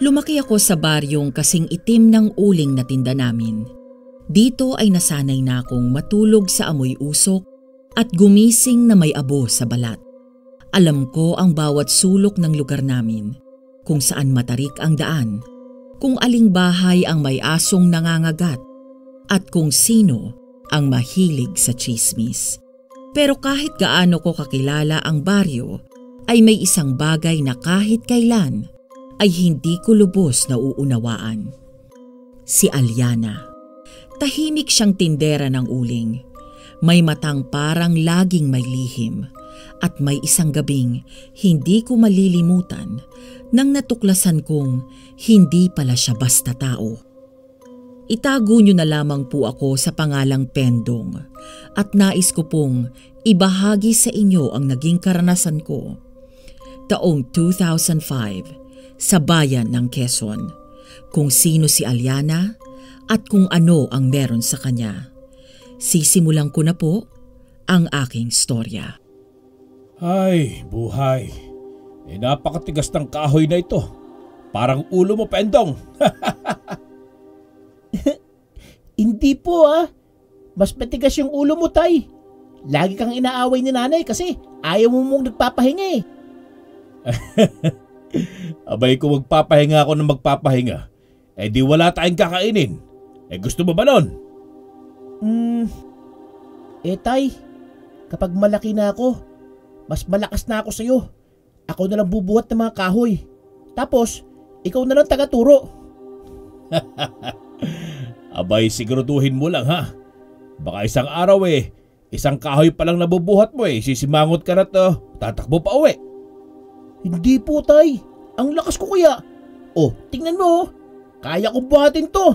Lumaki ako sa baryong kasing itim ng uling na tinda namin. Dito ay nasanay na akong matulog sa amoy usok at gumising na may abo sa balat. Alam ko ang bawat sulok ng lugar namin, kung saan matarik ang daan, kung aling bahay ang may asong nangangagat, at kung sino ang mahilig sa tsismis. Pero kahit gaano ko kakilala ang baryo, ay may isang bagay na kahit kailan ay hindi ko lubos na uunawaan. Si Aliana. Tahimik siyang tindera ng uling. May matang parang laging may lihim. At may isang gabing hindi ko malilimutan nang natuklasan kong hindi pala siya basta tao. Itago niyo na lamang po ako sa pangalang Pendong at nais ko pong ibahagi sa inyo ang naging karanasan ko. Taong 2005 sa bayan ng Quezon, kung sino si Aliana at kung ano ang meron sa kanya. Sisimulan ko na po ang aking storya. Ay, buhay. Napakatigas ng kahoy na ito. Parang ulo mo, Pendong. Hindi po Mas matigas yung ulo mo, Tay. Lagi kang inaaway ni nanay kasi ayaw mo mong nagpapahinga eh. Abay kung magpapahinga ako ng magpapahinga, di wala tayong kakainin. Gusto mo ba nun? Tay, kapag malaki na ako, mas malakas na ako sa'yo. Ako na lang bubuhat ng mga kahoy. Tapos, ikaw na lang taga-turo. Abay siguraduhin mo lang ha. Baka isang araw isang kahoy pa lang nabubuhat mo sisimangot ka na tatakbo pa uwi. Hindi po, Tay. Ang lakas ko kaya. Tingnan mo. Kaya kong buhatin to.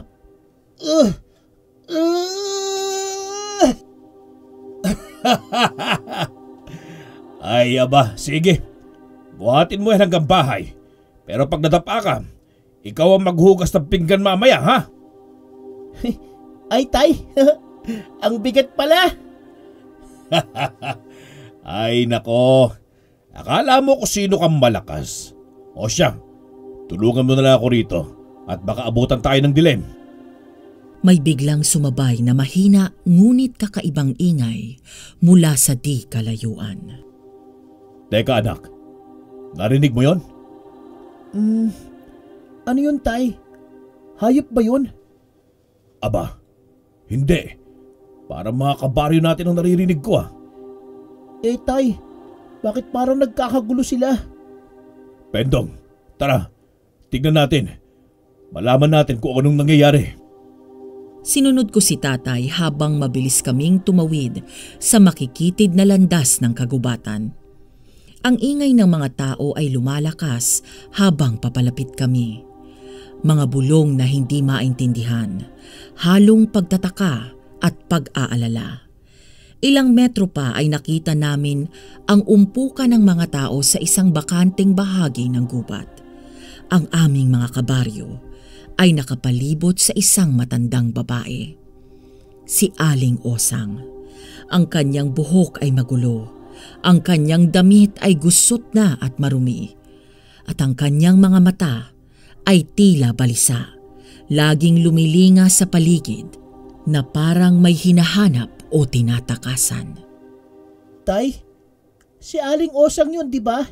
Ay aba, sige. Buhatin mo yan hanggang bahay. Pero pag nadapa ka, ikaw ang maghugas ng pinggan mamaya, ha? Ay, Tay. Ang bigat pala. Ay nako. Akala mo kung sino kang malakas. O siya, tulungan mo na lang ako rito at baka abutan tayo ng dilim. May biglang sumabay na mahina ngunit kakaibang ingay mula sa di kalayuan. Teka anak, narinig mo yon? Ano yun, Tay? Hayop ba yun? Aba, hindi. Para mga kabaryo natin ang naririnig ko Tay, bakit parang nagkakagulo sila? Pendong, tara, tignan natin. Malaman natin kung anong nangyayari. Sinunod ko si tatay habang mabilis kaming tumawid sa makikitid na landas ng kagubatan. Ang ingay ng mga tao ay lumalakas habang papalapit kami. Mga bulong na hindi maintindihan, halong pagtataka at pag-aalala. Ilang metro pa ay nakita namin ang umpukan ng mga tao sa isang bakanteng bahagi ng gubat. Ang aming mga kabaryo ay nakapalibot sa isang matandang babae. Si Aling Osang. Ang kanyang buhok ay magulo. Ang kanyang damit ay gusot na at marumi. At ang kanyang mga mata ay tila balisa. Laging lumilinga sa paligid na parang may hinahanap o tinatakasan. Tay, si Aling Osang yun, di ba?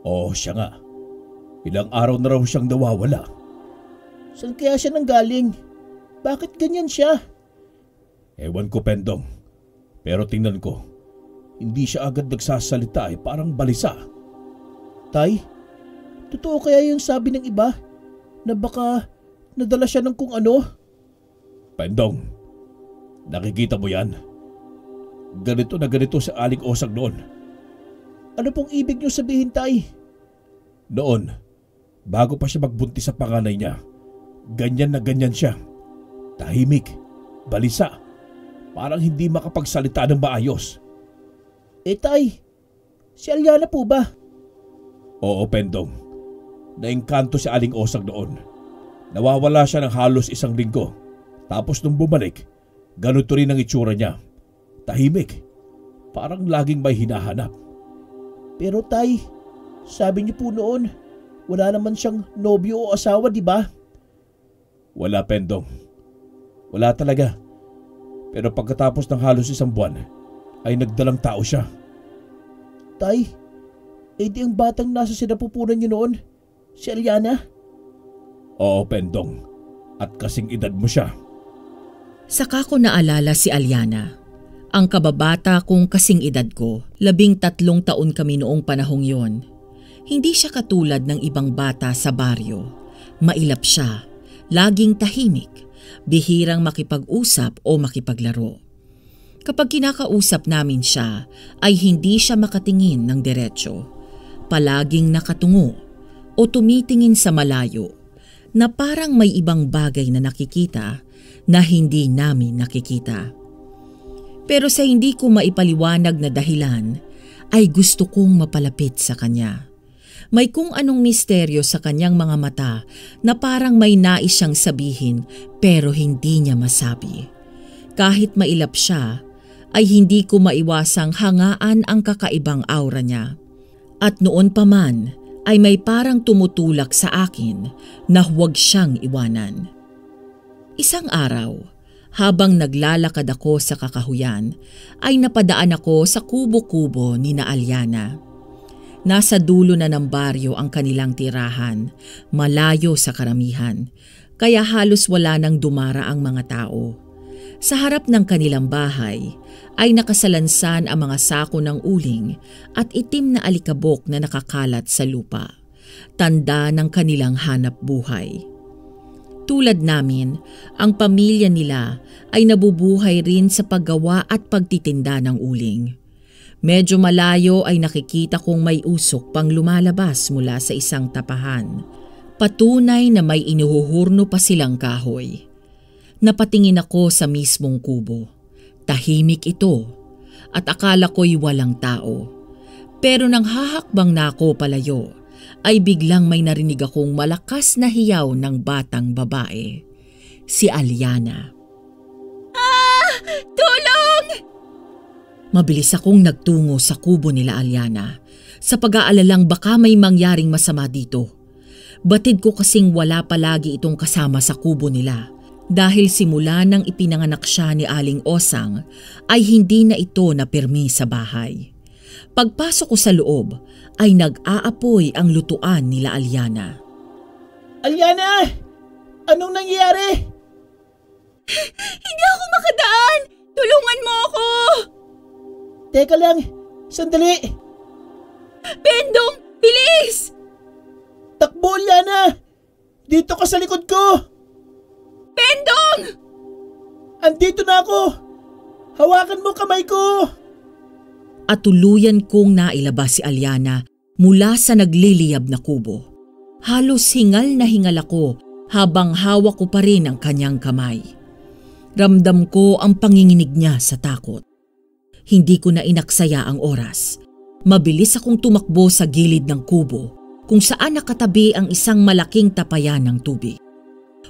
Oo, siya nga. Ilang araw na raw siyang nawawala. Saan kaya siya nanggaling? Bakit ganyan siya? Ewan ko, Pendong. Pero tingnan ko, hindi siya agad nagsasalita parang balisa. Tay, totoo kaya yung sabi ng iba na baka nadala siya ng kung ano? Pendong, nakikita mo yan? Ganito na ganito si Aling Osang noon. Ano pong ibig niyo sabihin, Tay? Noon, bago pa siya magbuntis sa panganay niya, ganyan na ganyan siya. Tahimik, balisa, parang hindi makapagsalita ng maayos. Tay, si Aliana po ba? Oo, Pendong. Naengkanto si Aling Osang noon. Nawawala siya ng halos isang linggo. Tapos nung bumalik, ganito rin ang itsura niya. Tahimik, parang laging may hinahanap. Pero Tay, sabi niyo po noon, Wala naman siyang nobyo o asawa, di ba? Wala, Pendong. Wala talaga. Pero pagkatapos ng halos 1 buwan, ay nagdalang tao siya. Tay, di ang batang nasa sinapupunan niyo noon, si Aliana? Oo, Pendong. At kasing edad mo siya. Saka ko naalala si Aliana. Ang kababata kong kasing edad ko, 13 taon kami noong panahong yon. Hindi siya katulad ng ibang bata sa baryo. Mailap siya, laging tahimik, bihirang makipag-usap o makipaglaro. Kapag kinakausap namin siya, ay hindi siya makatingin ng diretsyo. Palaging nakatungo o tumitingin sa malayo na parang may ibang bagay na nakikita na hindi namin nakikita. Pero sa hindi ko maipaliwanag na dahilan, ay gusto kong mapalapit sa kanya. May kung anong misteryo sa kanyang mga mata na parang may nais siyang sabihin pero hindi niya masabi. Kahit mailap siya, ay hindi ko maiwasang hangaan ang kakaibang aura niya. At noon pa man, ay may parang tumutulak sa akin na huwag siyang iwanan. Isang araw, habang naglalakad ako sa kakahuyan, ay napadaan ako sa kubo-kubo ni na Aliana. Nasa dulo na ng baryo ang kanilang tirahan, malayo sa karamihan, kaya halos wala nang dumara ang mga tao. Sa harap ng kanilang bahay ay nakasalansan ang mga sako ng uling at itim na alikabok na nakakalat sa lupa, tanda ng kanilang hanap buhay. Tulad namin, ang pamilya nila ay nabubuhay rin sa paggawa at pagtitinda ng uling. Medyo malayo ay nakikita kong may usok pang lumalabas mula sa isang tapahan. Patunay na may inuhuhurno pa silang kahoy. Napatingin ako sa mismong kubo. Tahimik ito at akala ko'y walang tao. Pero nang hahakbang na ako palayo, ay biglang may narinig akong malakas na hiyaw ng batang babae. Si Aliana. Tulong! Mabilis akong nagtungo sa kubo nila Aliana sa pag-aalalang baka may mangyaring masama dito. Batid ko kasing wala palagi itong kasama sa kubo nila dahil simula nang ipinanganak siya ni Aling Osang ay hindi na ito napirmi sa bahay. Pagpasok ko sa loob ay nag-aapoy ang lutuan nila Aliana. Aliana! Anong nangyayari? Hindi ako makadaan! Tulungan mo ako! Teka lang, sandali! Pendong! Bilis! Takbo, Aliana! Dito ka sa likod ko! Pendong! Andito na ako! Hawakan mo kamay ko! At tuluyan kong nailabas si Aliana mula sa nagliliyab na kubo. Halos hingal na hingal ako habang hawak ko pa rin ang kanyang kamay. Ramdam ko ang panginginig niya sa takot. Hindi ko na inaksaya ang oras. Mabilis akong tumakbo sa gilid ng kubo kung saan nakatabi ang isang malaking tapayan ng tubig.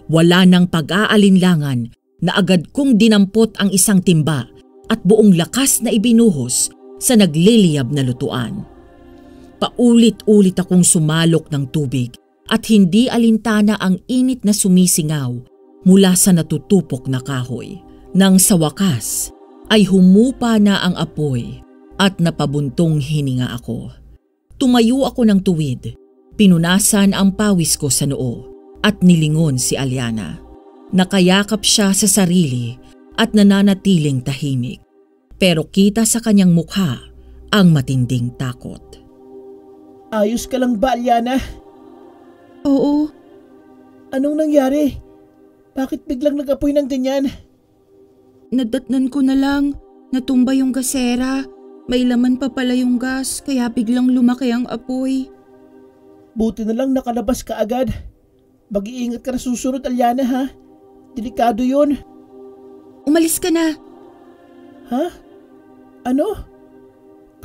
Wala nang pag-aalinlangan na agad kong dinampot ang isang timba at buong lakas na ibinuhos sa nagliliyab na lutuan. Paulit-ulit akong sumalok ng tubig at hindi alintana ang init na sumisingaw mula sa natutupok na kahoy. Nang sa wakas ay humupa na ang apoy at napabuntong hininga ako. Tumayo ako ng tuwid, pinunasan ang pawis ko sa noo at nilingon si Aliana. Nakayakap siya sa sarili at nananatiling tahimik. Pero kita sa kanyang mukha ang matinding takot. Ayos ka lang ba, Aliana? Oo. Anong nangyari? Bakit biglang nag-apoy ng ganyan? Nadatnan ko na lang. Natumba yung gasera. May laman pa pala yung gas kaya biglang lumaki ang apoy. Buti na lang nakalabas ka agad. Mag-iingat ka na susunod, Aliana, ha? Delikado yun. Umalis ka na. Ha? Ano?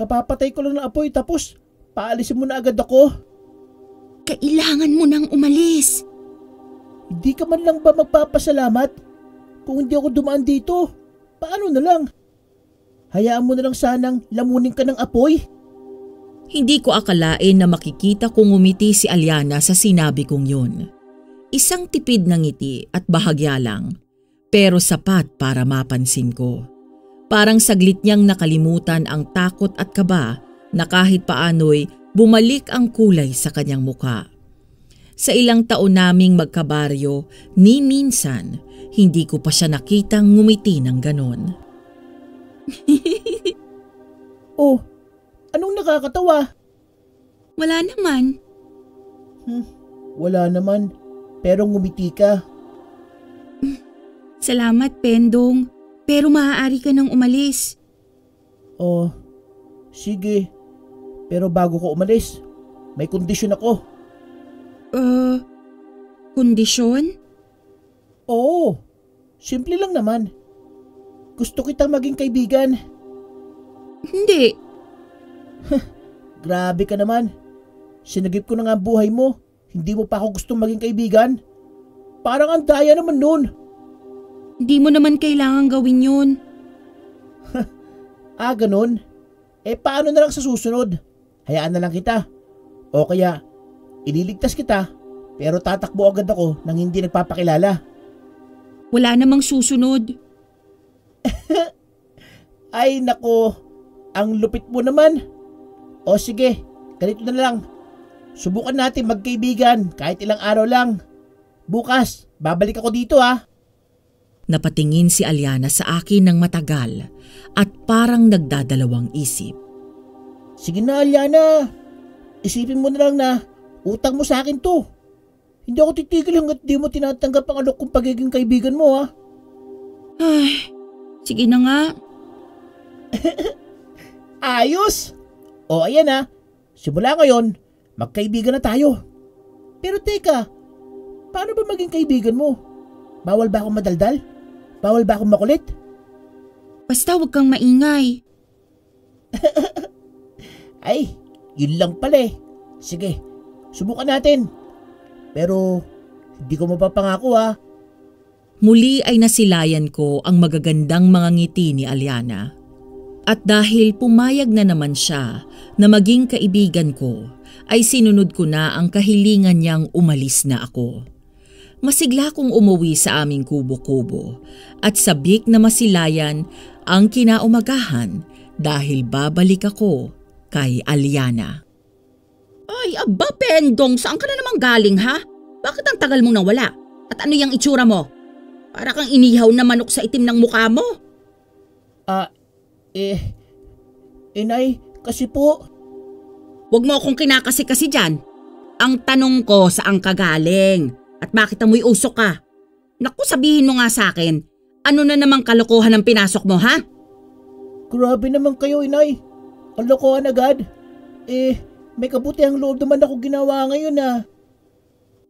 Kapapatay ko lang ng apoy tapos paalisin mo na agad ako? Kailangan mo nang umalis. Hindi ka man lang ba magpapasalamat? Kung hindi ako dumaan dito, paano na lang? Hayaan mo na lang sanang lamunin ka ng apoy? Hindi ko akalain na makikita kong ngumiti si Aliana sa sinabi kong yun. Isang tipid na ngiti at bahagya lang, pero sapat para mapansin ko. Parang saglit niyang nakalimutan ang takot at kaba na kahit paano'y bumalik ang kulay sa kanyang mukha. Sa ilang taon naming magkabaryo, ni minsan, hindi ko pa siya nakitang ngumiti ng ganon. Oh, anong nakakatawa? Wala naman. Wala naman, pero ngumiti ka. Salamat, Pendong. Pero maaari ka nang umalis. Oh, sige. Pero bago ko umalis, may kondisyon ako. Kondisyon? Oo, simple lang naman. Gusto kitang maging kaibigan. Hindi. Grabe ka naman. Sinagip ko na nga ang buhay mo. Hindi mo pa ako gustong maging kaibigan. Parang ang daya naman nun. Hindi mo naman kailangan gawin yun. Ganun? Paano na lang sa susunod? Hayaan na lang kita. O kaya, ililigtas kita, pero tatakbo agad ako nang hindi nagpapakilala. Wala namang susunod. Ay nako, ang lupit mo naman. O sige, ganito na lang. Subukan natin magkaibigan kahit ilang araw lang. Bukas, babalik ako dito ha. Napatingin si Aliana sa akin ng matagal at parang nagdadalawang isip. Sige na Aliana, isipin mo na lang na utang mo sa akin to. Hindi ako titigil hanggat di mo tinatanggap ang alok kong pagiging kaibigan mo ha. Ay, sige na nga. Ayos! O ayan ha, simula ngayon, magkaibigan na tayo. Pero teka, paano ba maging kaibigan mo? Bawal ba akong madaldal? Bawal ba akong makulit? Basta huwag kang maingay. Ay, yun lang pala eh. Sige, subukan natin. Pero hindi ko mapapangako ha. Muli ay nasilayan ko ang magagandang mga ngiti ni Aliana. At dahil pumayag na naman siya na maging kaibigan ko, ay sinunod ko na ang kahilingan niyang umalis na ako. Masigla kong umuwi sa aming kubo-kubo at sabik na masilayan ang kinaumagahan dahil babalik ako kay Aliana. Ay, aba Pendong, saan ka na naman galing ha? Bakit ang tagal mong nawala? At ano yung itsura mo? Para kang inihaw na manok sa itim ng mukha mo. Inay, kasi po. Huwag mo akong kinakasi-kasi dyan. Ang tanong ko, saan ka galing? At bakit amoy usok ka? Naku, sabihin mo nga sa akin, ano na namang kalokohan ang pinasok mo ha? Grabe naman kayo inay. Ang lokohan agad. May kabutihang loob naman ako ginawa ngayon ah.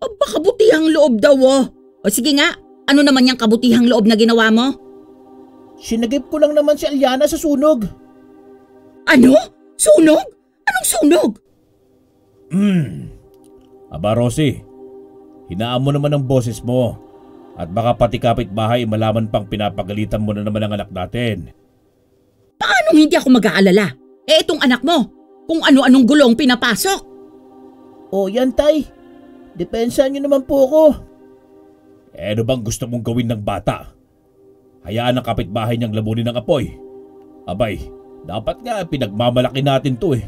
Aba, kabutihang loob daw oh. O sige nga, ano naman yung kabutihang loob na ginawa mo? Sinagip ko lang naman si Aliana sa sunog. Ano? Sunog? Anong sunog? Aba Rosie, hinaan mo naman ang boses mo at baka pati kapitbahay malaman pang pinapagalitan mo na naman ang anak natin. Paano hindi ako mag-aalala? Itong anak mo, kung ano-anong gulong pinapasok. O yan tay, depensahan niyo naman po ako. Ano bang gusto mong gawin ng bata? Hayaan ang kapitbahay niyang lamunin ng apoy. Abay, dapat nga pinagmamalaki natin to eh.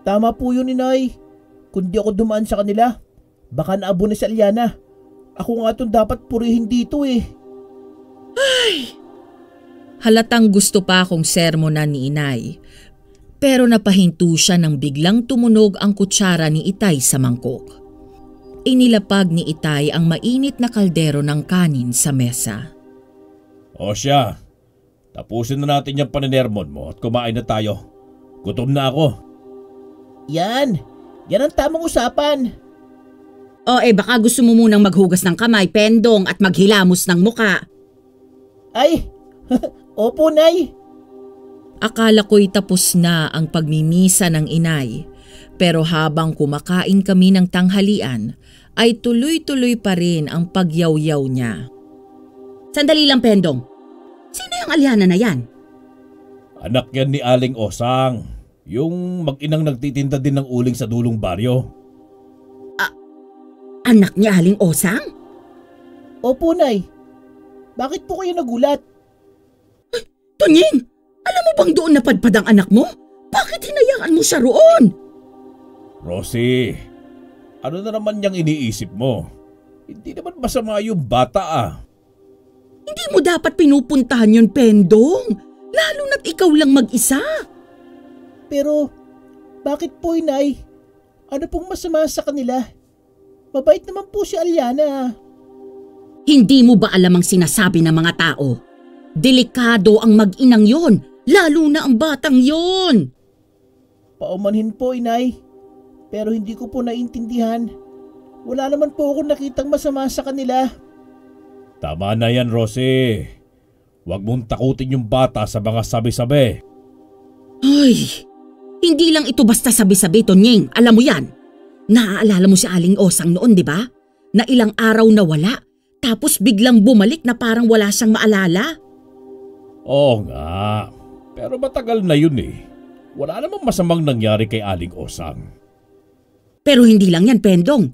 Tama po yun inay. Kung di ako dumaan sa kanila, baka naabo na si Aliana. Ako nga itong dapat purihin dito eh. Ay! Halatang gusto pa akong sermonan ni inay. Pero napahinto siya nang biglang tumunog ang kutsara ni Itay sa mangkok. Inilapag ni Itay ang mainit na kaldero ng kanin sa mesa. O siya, tapusin na natin yung paninermon mo at kumain na tayo. Gutom na ako. Yan ang tamang usapan. O baka gusto mo munang maghugas ng kamay, Pendong, at maghilamos ng muka. Ay, opo nay. Akala ko'y tapos na ang pagmimisa ng inay, pero habang kumakain kami ng tanghalian, ay tuloy-tuloy pa rin ang pagyawyaw niya. Sandali lang, Pendong. Sino yung Aliana na yan? Anak yan ni Aling Osang. Yung mag-inang nagtitinda din ng uling sa dulong baryo. Anak ni Aling Osang? Opo, Nay. Bakit po kayo nagulat? Tunying, alam mo bang doon napadpad ang anak mo? Bakit hinayaan mo siya roon? Rosie, ano na naman niyang iniisip mo? Hindi naman masama yung bata ah. Hindi mo dapat pinupuntahan yun, Pendong. Lalo na't ikaw lang mag-isa. Pero, bakit po, Nay? Ano pong masama sa kanila? Mabait naman po si Aliana. Hindi mo ba alam ang sinasabi ng mga tao? Delikado ang mag-inang yon, lalo na ang batang yon. Paumanhin po, Inay. Pero hindi ko po naintindihan. Wala naman po akong nakitang masama sa kanila. Tama na yan, Rosie. Huwag mong takutin yung bata sa mga sabi-sabi. Ay, hindi lang ito basta sabi-sabi, Tonying. Alam mo yan. Naaalala mo si Aling Osang noon, di ba? Na ilang araw na wala, tapos biglang bumalik na parang wala siyang maalala. Oo nga, pero matagal na yun eh. Wala namang masamang nangyari kay Aling Osang. Pero hindi lang yan, Pendong.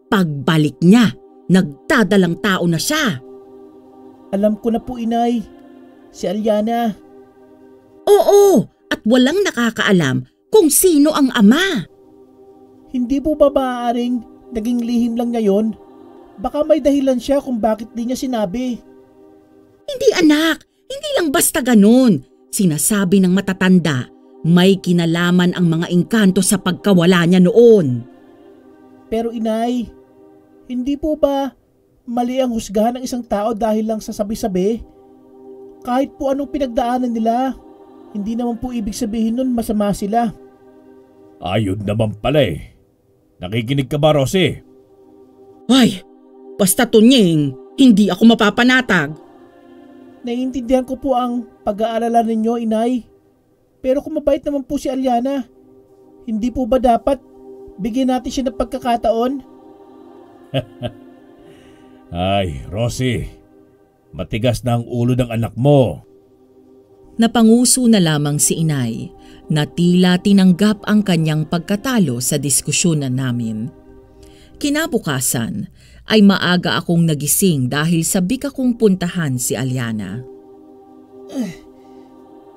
Pagbalik niya, nagdadalang tao na siya. Alam ko na po, Inay. Si Aliana. Oo, at walang nakakaalam kung sino ang ama. Hindi po ba maaaring naging lihim lang niya yon? Baka may dahilan siya kung bakit di niya sinabi. Hindi anak, hindi lang basta ganun. Sinasabi ng matatanda, may kinalaman ang mga engkanto sa pagkawala niya noon. Pero Inay, hindi po ba mali ang husgahan ng isang tao dahil lang sa sabi-sabi? Kahit po anong pinagdaanan nila, hindi naman po ibig sabihin nun masama sila. Ayun naman pala eh. Nakikinig ka ba, Rosie? Ay, basta Tonying, hindi ako mapapanatag. Naiintindihan ko po ang pag-aalala ninyo, Inay. Pero kung mabait naman po si Aliana, hindi po ba dapat bigyan natin siya ng pagkakataon? Ay, Rosie, matigas na ang ulo ng anak mo. Napanguso na lamang si Inay na tila tinanggap ang kanyang pagkatalo sa diskusyonan namin. Kinabukasan ay maaga akong nagising dahil sabik akong puntahan si Aliana.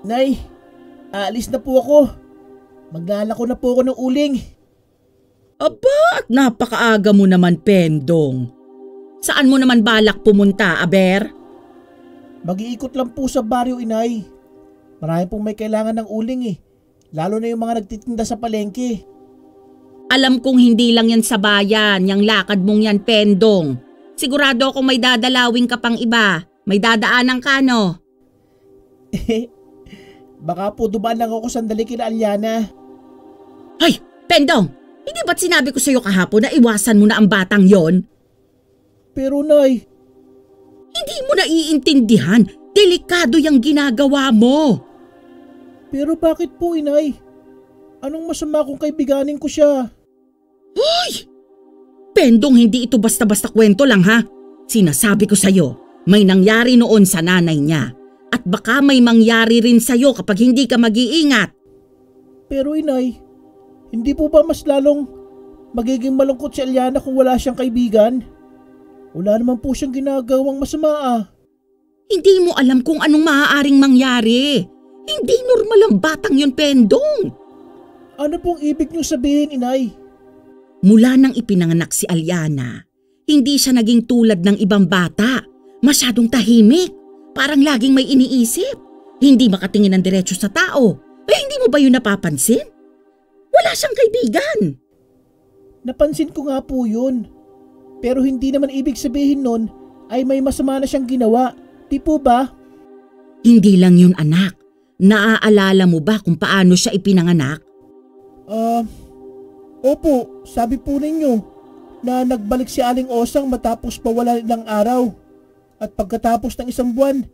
Nay, aalis na po ako. Maglalako na po ako ng uling. Aba, at napakaaga mo naman, Pendong. Saan mo naman balak pumunta, Aber? Mag-iikot lang po sa baryo, Inay. Marami pong may kailangan ng uling eh. Lalo na yung mga nagtitinda sa palengke. Alam kong hindi lang yan sa bayan, yung lakad mong yan, Pendong. Sigurado akong may dadalawin ka pang iba. May dadaanan ka, no? Baka po dumaan lang ako sandali kina Aliana. Ay, Pendong! Hindi ba't sinabi ko sa'yo kahapon na iwasan mo na ang batang yon? Pero Nay, Hindi mo naiintindihan. Delikado yung ginagawa mo. pero bakit po, Inay? Anong masama kung kaibiganin ko siya? Hoy! Pendong, hindi ito basta-basta kwento lang ha. Sinasabi ko sa'yo, may nangyari noon sa nanay niya. At baka may mangyari rin sa'yo kapag hindi ka mag-iingat. Pero Inay, hindi po ba mas lalong magiging malungkot si Aliana kung wala siyang kaibigan? Wala naman po siyang ginagawang masama ah. Hindi mo alam kung anong maaaring mangyari. Hindi normal ang batang yun, Pendong. Ano pong ibig niyo sabihin, Inay? Mula nang ipinanganak si Aliana, hindi siya naging tulad ng ibang bata. Masyadong tahimik. Parang laging may iniisip. Hindi makatingin ng diretso sa tao. Hindi mo ba yun napapansin? Wala siyang kaibigan. Napansin ko nga po yun. Pero hindi naman ibig sabihin nun ay may masama na siyang ginawa. Di po ba? Hindi lang yun, anak. Naaalala mo ba kung paano siya ipinanganak? Opo, sabi po ninyo na nagbalik si Aling Osang matapos mawala ilang araw. At pagkatapos ng isang buwan,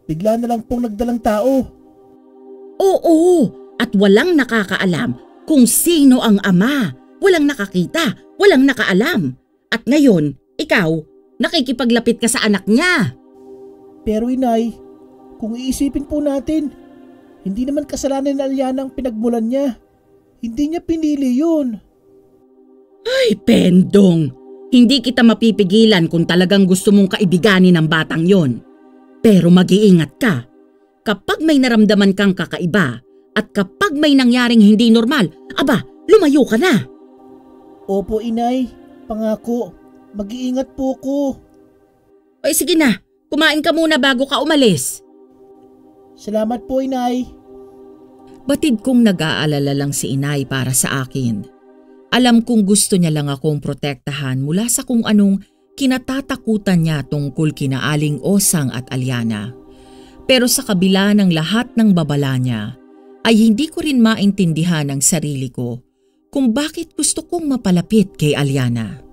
bigla na lang pong nagdalang tao. Oo, at walang nakakaalam kung sino ang ama. Walang nakakita, walang nakaalam. At ngayon, ikaw, nakikipaglapit ka sa anak niya. Pero Inay, kung iisipin po natin, hindi naman kasalanan ni Aliana ang pinagmulan niya. Hindi niya pinili yun. Ay, Pendong! Hindi kita mapipigilan kung talagang gusto mong kaibiganin ng batang yon. Pero mag-iingat ka. Kapag may naramdaman kang kakaiba at kapag may nangyaring hindi normal, aba, lumayo ka na. Opo, Inay. Pangako. Mag-iingat po ko. Ay, sige na. Kumain ka muna bago ka umalis. Salamat po, Inay. Batid kong nag-aalala lang si Inay para sa akin. Alam kong gusto niya lang akong protektahan mula sa kung anong kinatatakutan niya tungkol kina Aling Osang at Aliana. Pero sa kabila ng lahat ng babala niya, ay hindi ko rin maintindihan ang sarili ko kung bakit gusto kong mapalapit kay Aliana.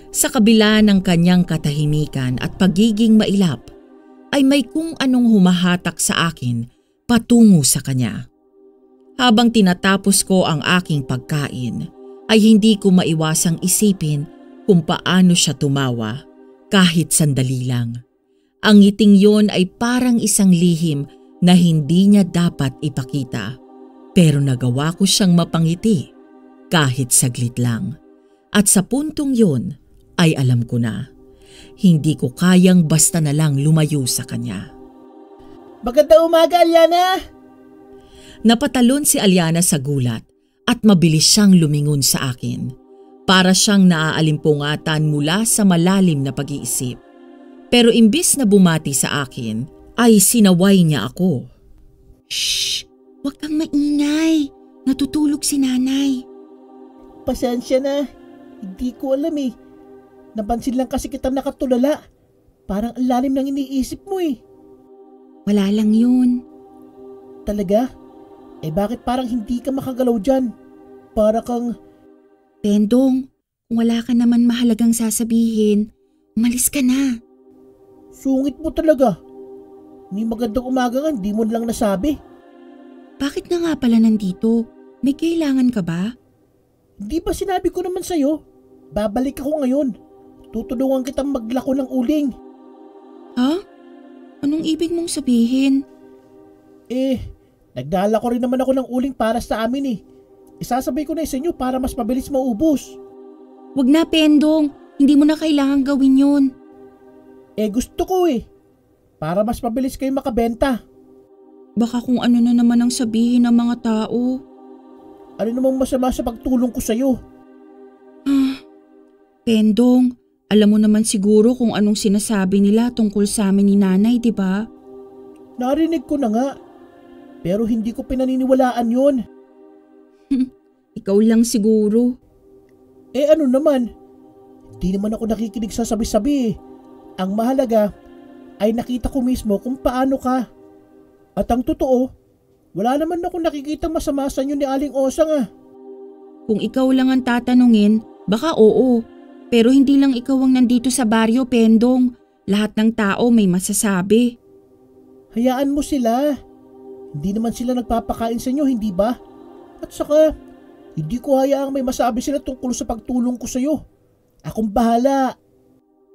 Sa kabila ng kanyang katahimikan at pagiging mailap, ay may kung anong humahatak sa akin patungo sa kanya. Habang tinatapos ko ang aking pagkain, ay hindi ko maiwasang isipin kung paano siya tumawa kahit sandali lang. Ang ngiting yon ay parang isang lihim na hindi niya dapat ipakita. Pero nagawa ko siyang mapangiti kahit saglit lang. At sa puntong yon ay alam ko na hindi ko kayang basta na lang lumayo sa kanya. Magandang umaga, Aliana! Napatalon si Aliana sa gulat at mabilis siyang lumingon sa akin. Para siyang naaalimpungatan mula sa malalim na pag-iisip. Pero imbis na bumati sa akin, ay sinaway niya ako. Shh! Huwag kang maingay. Natutulog si nanay. Pasensya na. Hindi ko alam eh. Napansin lang kasi kita nakatulala. Parang ang lalim ng iniisip mo eh. Wala lang yun. Talaga? Eh bakit parang hindi ka makagalaw dyan? Para kang... Pendong, kung wala ka naman mahalagang sasabihin, umalis ka na. Sungit mo talaga. Ni magandang umaga nga, di mo lang nasabi. Bakit na nga pala nandito? May kailangan ka ba? Hindi ba sinabi ko naman sa'yo? Babalik ako ngayon. Tutulungan kitang maglako ng uling. Ha? Anong ibig mong sabihin? Nagdala ko rin naman ako ng uling para sa amin eh. Isasabay ko na sa inyo para mas mabilis maubos. Wag na, Pendong. Hindi mo na kailangan gawin yun. Gusto ko eh. Para mas mabilis kayo makabenta. Baka kung ano na naman ang sabihin ng mga tao. Ano namang masama sa pagtulong ko sa'yo? Pendong, alam mo naman siguro kung anong sinasabi nila tungkol sa amin ni nanay, di ba? Narinig ko na nga. Pero hindi ko pinaniniwalaan yun. Ikaw lang siguro. Ano naman? Hindi naman ako nakikinig sa sabi-sabi eh. Ang mahalaga ay nakita ko mismo kung paano ka. At ang totoo, wala naman ako nakikita masama sa inyo ni Aling Osang ah. Kung ikaw lang ang tatanungin, baka oo. Pero hindi lang ikaw ang nandito sa baryo, Pendong. Lahat ng tao may masasabi. Hayaan mo sila. Hindi naman sila nagpapakain sa inyo, hindi ba? At saka, hindi ko hayaang may masabi sila tungkol sa pagtulong ko sa iyo. Akong bahala.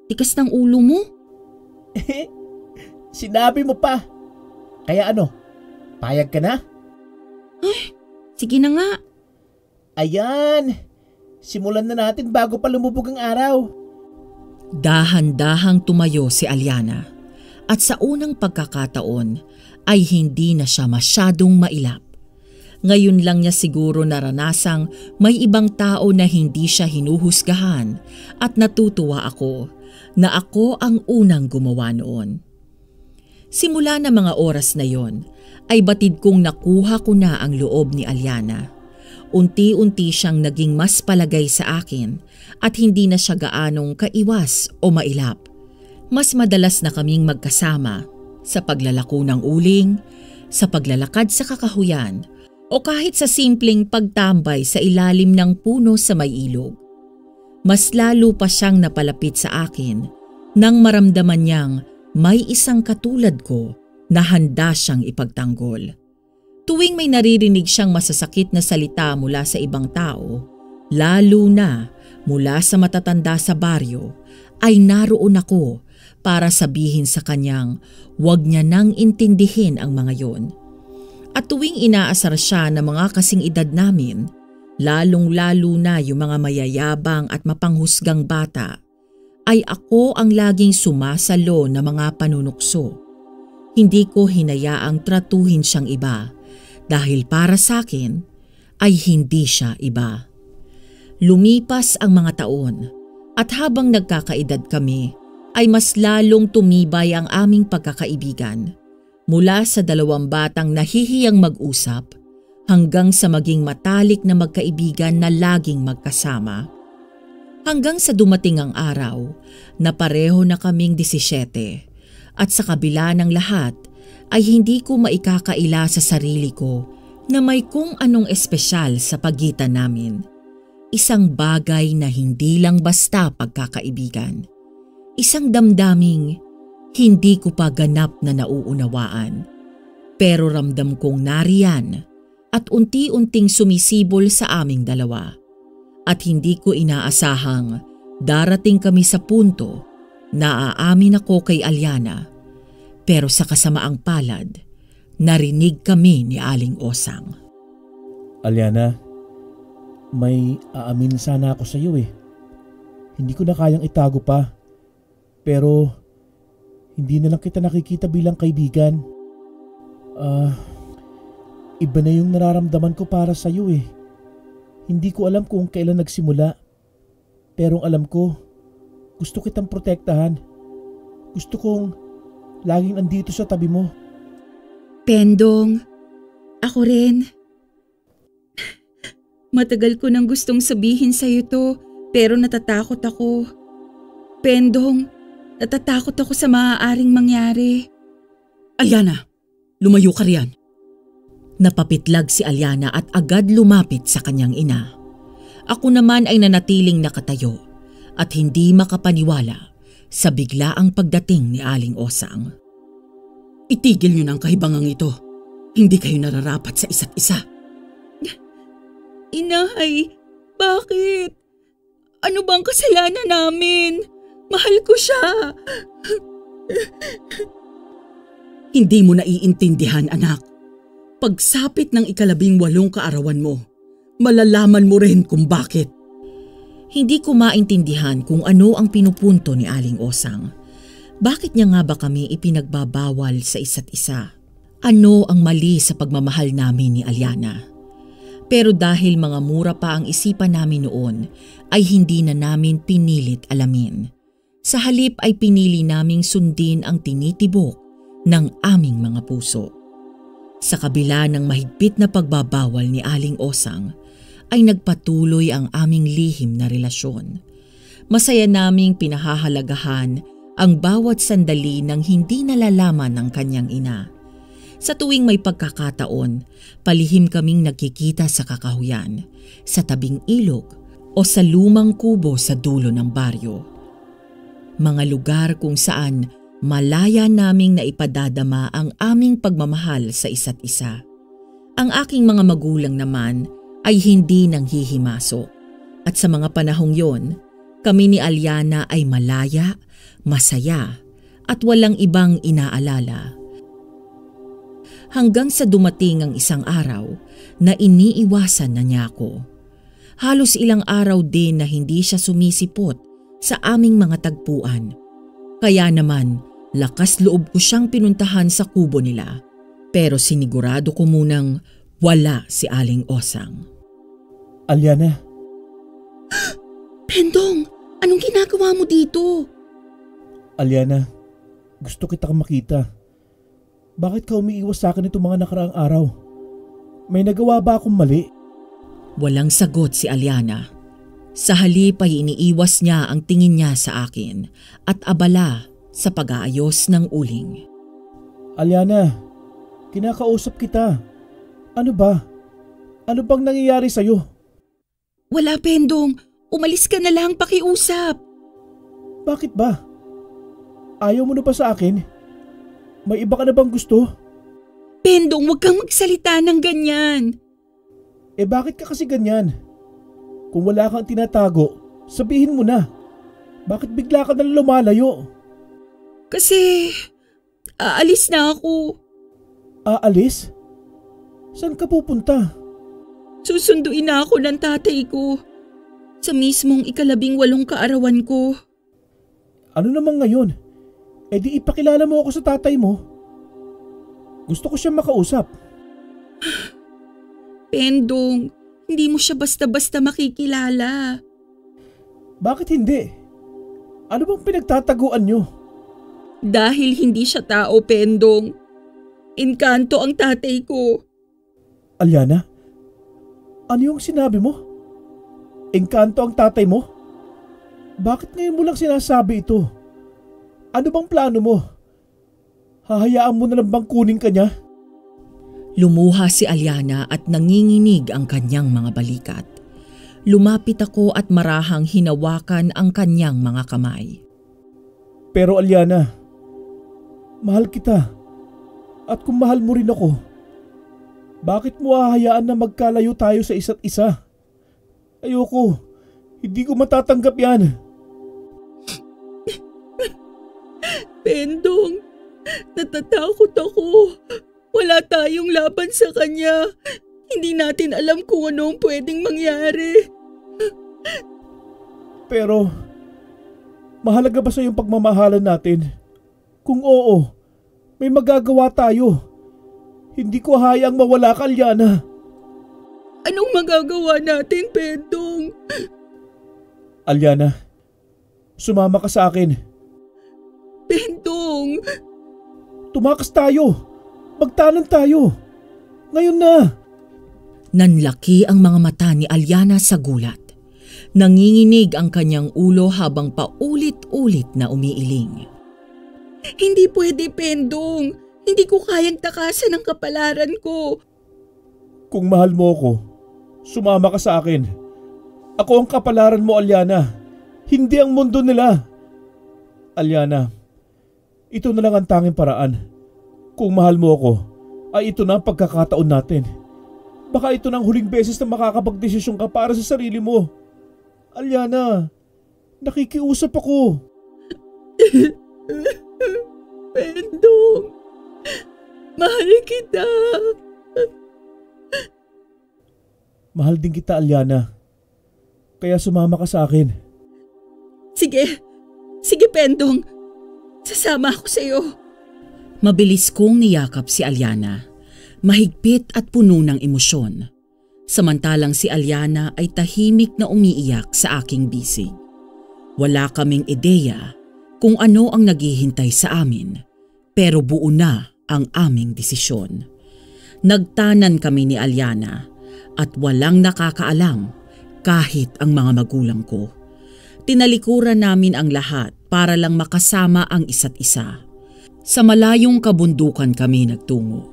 Tikas ng ulo mo? Sinabi mo pa. Kaya ano, payag ka na? Ay, sige na nga. Ayan, simulan na natin bago pa lumubog ang araw. Dahan-dahang tumayo si Aliana at sa unang pagkakataon ay hindi na siya masyadong mailap. Ngayon lang niya siguro naranasang may ibang tao na hindi siya hinuhusgahan at natutuwa ako na ako ang unang gumawa noon. Simula na mga oras na yon ay batid kong nakuha ko na ang loob ni Aliana. Unti-unti siyang naging mas palagay sa akin at hindi na siya gaanong kaiwas o mailap. Mas madalas na kaming magkasama sa paglalako ng uling, sa paglalakad sa kakahuyan o kahit sa simpleng pagtambay sa ilalim ng puno sa may ilog. Mas lalo pa siyang napalapit sa akin nang maramdaman niyang may isang katulad ko na handa siyang ipagtanggol. Tuwing may naririnig siyang masasakit na salita mula sa ibang tao, lalo na mula sa matatanda sa baryo, ay naroon ako para sabihin sa kanyang huwag niya nang intindihin ang mga yon. At tuwing inaasar siya ng mga kasing edad namin, lalong-lalo na yung mga mayayabang at mapanghusgang bata, ay ako ang laging sumasalo na mga panunukso. Hindi ko hinayaang tratuhin siyang iba dahil para sa akin ay hindi siya iba. Lumipas ang mga taon at habang nagkakaedad kami ay mas lalong tumibay ang aming pagkakaibigan. Mula sa dalawang batang nahihiyang mag-usap hanggang sa maging matalik na magkaibigan na laging magkasama. Hanggang sa dumating ang araw na pareho na kaming 17 at sa kabila ng lahat ay hindi ko maikakaila sa sarili ko na may kung anong espesyal sa pagitan namin. Isang bagay na hindi lang basta pagkakaibigan. Isang damdaming hindi ko pa ganap na nauunawaan. Pero ramdam kong nariyan at unti-unting sumisibol sa aming dalawa. At hindi ko inaasahang darating kami sa punto na aamin ako kay Aliana. Pero sa kasamaang palad, narinig kami ni Aling Osang. Aliana, may aamin sana ako sa iyo eh. Hindi ko na kayang itago pa. Pero hindi na lang kita nakikita bilang kaibigan. Iba na yung nararamdaman ko para sa iyo eh. Hindi ko alam kung kailan nagsimula. Pero alam ko, gusto kitang protektahan. Gusto kong laging andito sa tabi mo. Pendong, ako rin. Matagal ko nang gustong sabihin sa'yo to, pero natatakot ako. Pendong, natatakot ako sa maaaring mangyari. Aliana, lumayo ka riyan. Napapitlag si Aliana at agad lumapit sa kanyang ina. Ako naman ay nanatiling nakatayo at hindi makapaniwala sa biglaang pagdating ni Aling Osang. Itigil niyo na ang kahibangang ito. Hindi kayo nararapat sa isa't isa. Inay, bakit? Ano bang kasalanan namin? Mahal ko siya. Hindi mo naiintindihan, anak. Pagsapit ng 18 kaarawan mo, malalaman mo rin kung bakit. Hindi ko maintindihan kung ano ang pinupunto ni Aling Osang. Bakit niya nga ba kami ipinagbabawal sa isa't isa? Ano ang mali sa pagmamahal namin ni Aliana? Pero dahil mga mura pa ang isipan namin noon, ay hindi na namin pinilit alamin. Sa halip ay pinili naming sundin ang tinitibok ng aming mga puso. Sa kabila ng mahigpit na pagbabawal ni Aling Osang, ay nagpatuloy ang aming lihim na relasyon. Masaya naming pinahahalagahan ang bawat sandali ng hindi nalalaman ng kanyang ina. Sa tuwing may pagkakataon, palihim kaming nagkikita sa kakahuyan, sa tabing ilog o sa lumang kubo sa dulo ng baryo. Mga lugar kung saan malaya naming naipadadama ang aming pagmamahal sa isa't isa. Ang aking mga magulang naman ay hindi nanghihimasok. At sa mga panahong yon, kami ni Aliana ay malaya, masaya at walang ibang inaalala. Hanggang sa dumating ang isang araw na iniiwasan na niya ako. Halos ilang araw din na hindi siya sumisipot sa aming mga tagpuan. Kaya naman, lakas loob ko siyang pinuntahan sa kubo nila. Pero sinigurado ko munang wala si Aling Osang. Aliana. Pendong, anong ginagawa mo dito? Aliana, gusto kitang makita. Bakit ka umiiwas sa akin itong mga nakaraang araw? May nagawa ba akong mali? Walang sagot si Aliana. Sa halip ay iniiwas niya ang tingin niya sa akin at abala sa pag-aayos ng uling. Aliana, kinakausap kita. Ano ba? Ano bang nangyayari sa'yo? Wala, Pendong. Umalis ka na lang, pakiusap. Bakit ba? Ayaw mo na ba sa akin? May iba ka na bang gusto? Pendong, huwag kang magsalita ng ganyan. Bakit ka kasi ganyan? Kung wala kang tinatago, sabihin mo na. Bakit bigla ka na lumalayo? Kasi aalis na ako. Aalis? Saan ka pupunta? Susunduin na ako ng tatay ko. Sa mismong 18 kaarawan ko. Ano naman ngayon? E di ipakilala mo ako sa tatay mo. Gusto ko siyang makausap. Pendong, hindi mo siya basta-basta makikilala. Bakit hindi? Ano bang pinagtataguan niyo? Dahil hindi siya tao, Pendong. Engkanto ang tatay ko. Alyana, ano yung sinabi mo? Engkanto ang tatay mo? Bakit ngayon mo lang sinasabi ito? Ano bang plano mo? Hahayaan mo na lang bang kunin ka niya? Lumuha si Alyana at nanginginig ang kanyang mga balikat. Lumapit ako at marahang hinawakan ang kanyang mga kamay. Pero Alyana, mahal kita. At kung mahal mo rin ako, bakit mo hahayaan na magkalayo tayo sa isa't isa? Ayoko. Hindi ko matatanggap yan. Pendong, natatakot ako. Wala tayong laban sa kanya. Hindi natin alam kung ano ang pwedeng mangyari. Pero, mahalaga ba sa yung pagmamahalan natin? Kung oo, may magagawa tayo. Hindi ko hayaang mawala ka, Alyana. Anong magagawa natin, Pendong? Alyana, sumama ka sa akin. Pendong! Tumakas tayo. Magtanan tayo. Ngayon na. Nanlaki ang mga mata ni Alyana sa gulat. Nanginginig ang kanyang ulo habang paulit-ulit na umiiling. Hindi pwede, Pendong. Hindi ko kayang takasan ang kapalaran ko. Kung mahal mo ako, sumama ka sa akin. Ako ang kapalaran mo, Alyana. Hindi ang mundo nila. Alyana, ito na lang ang tanging paraan. Kung mahal mo ako, ay ito na ang pagkakataon natin. Baka ito na ang huling beses na makakapagdesisyon ka para sa sarili mo. Alyana, nakikiusap ako. Pendong, mahal kita. Mahal din kita, Alyana. Kaya sumama ka sa akin. Sige, Pendong. Sasama ako sa iyo. Mabilis kong niyakap si Alyana. Mahigpit at puno ng emosyon. Samantalang si Alyana ay tahimik na umiiyak sa aking bisig. Wala kaming ideya kung ano ang naghihintay sa amin, pero buo na ang aming desisyon. Nagtanan kami ni Alyana at walang nakakaalam kahit ang mga magulang ko. Tinalikuran namin ang lahat para lang makasama ang isa't isa. Sa malayong kabundukan kami nagtungo.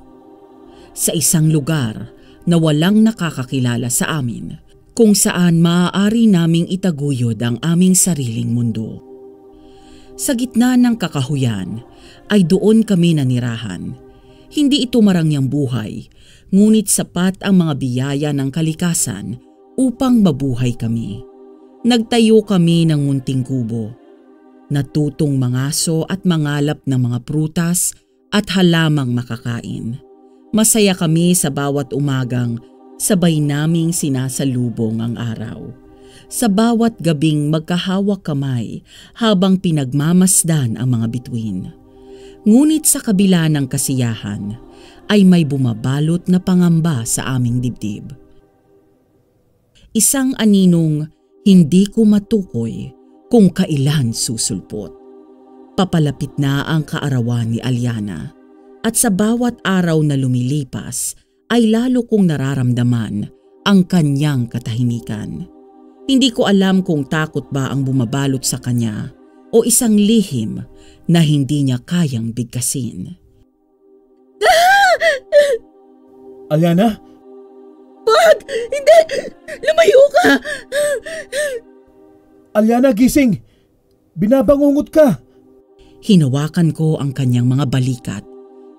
Sa isang lugar na walang nakakakilala sa amin, kung saan maaari naming itaguyod ang aming sariling mundo. Sa gitna ng kakahuyan ay doon kami nanirahan. Hindi ito marangyang buhay, ngunit sapat ang mga biyaya ng kalikasan upang mabuhay kami. Nagtayo kami ng munting kubo. Natutong mangaso at mangalap ng mga prutas at halamang makakain. Masaya kami sa bawat umagang sabay naming sinasalubong ang araw. Sa bawat gabing magkahawak kamay habang pinagmamasdan ang mga bituin. Ngunit sa kabila ng kasiyahan ay may bumabalot na pangamba sa aming dibdib. Isang aninong hindi ko matukoy kung kailan susulpot. Papalapit na ang kaarawan ni Alyana at sa bawat araw na lumilipas ay lalo kong nararamdaman ang kanyang katahimikan. Hindi ko alam kung takot ba ang bumabalot sa kanya o isang lihim na hindi niya kayang bigkasin. Alyana? Wag! Hindi! Lumayo ka! Alyana, gising! Binabangungot ka! Hinawakan ko ang kanyang mga balikat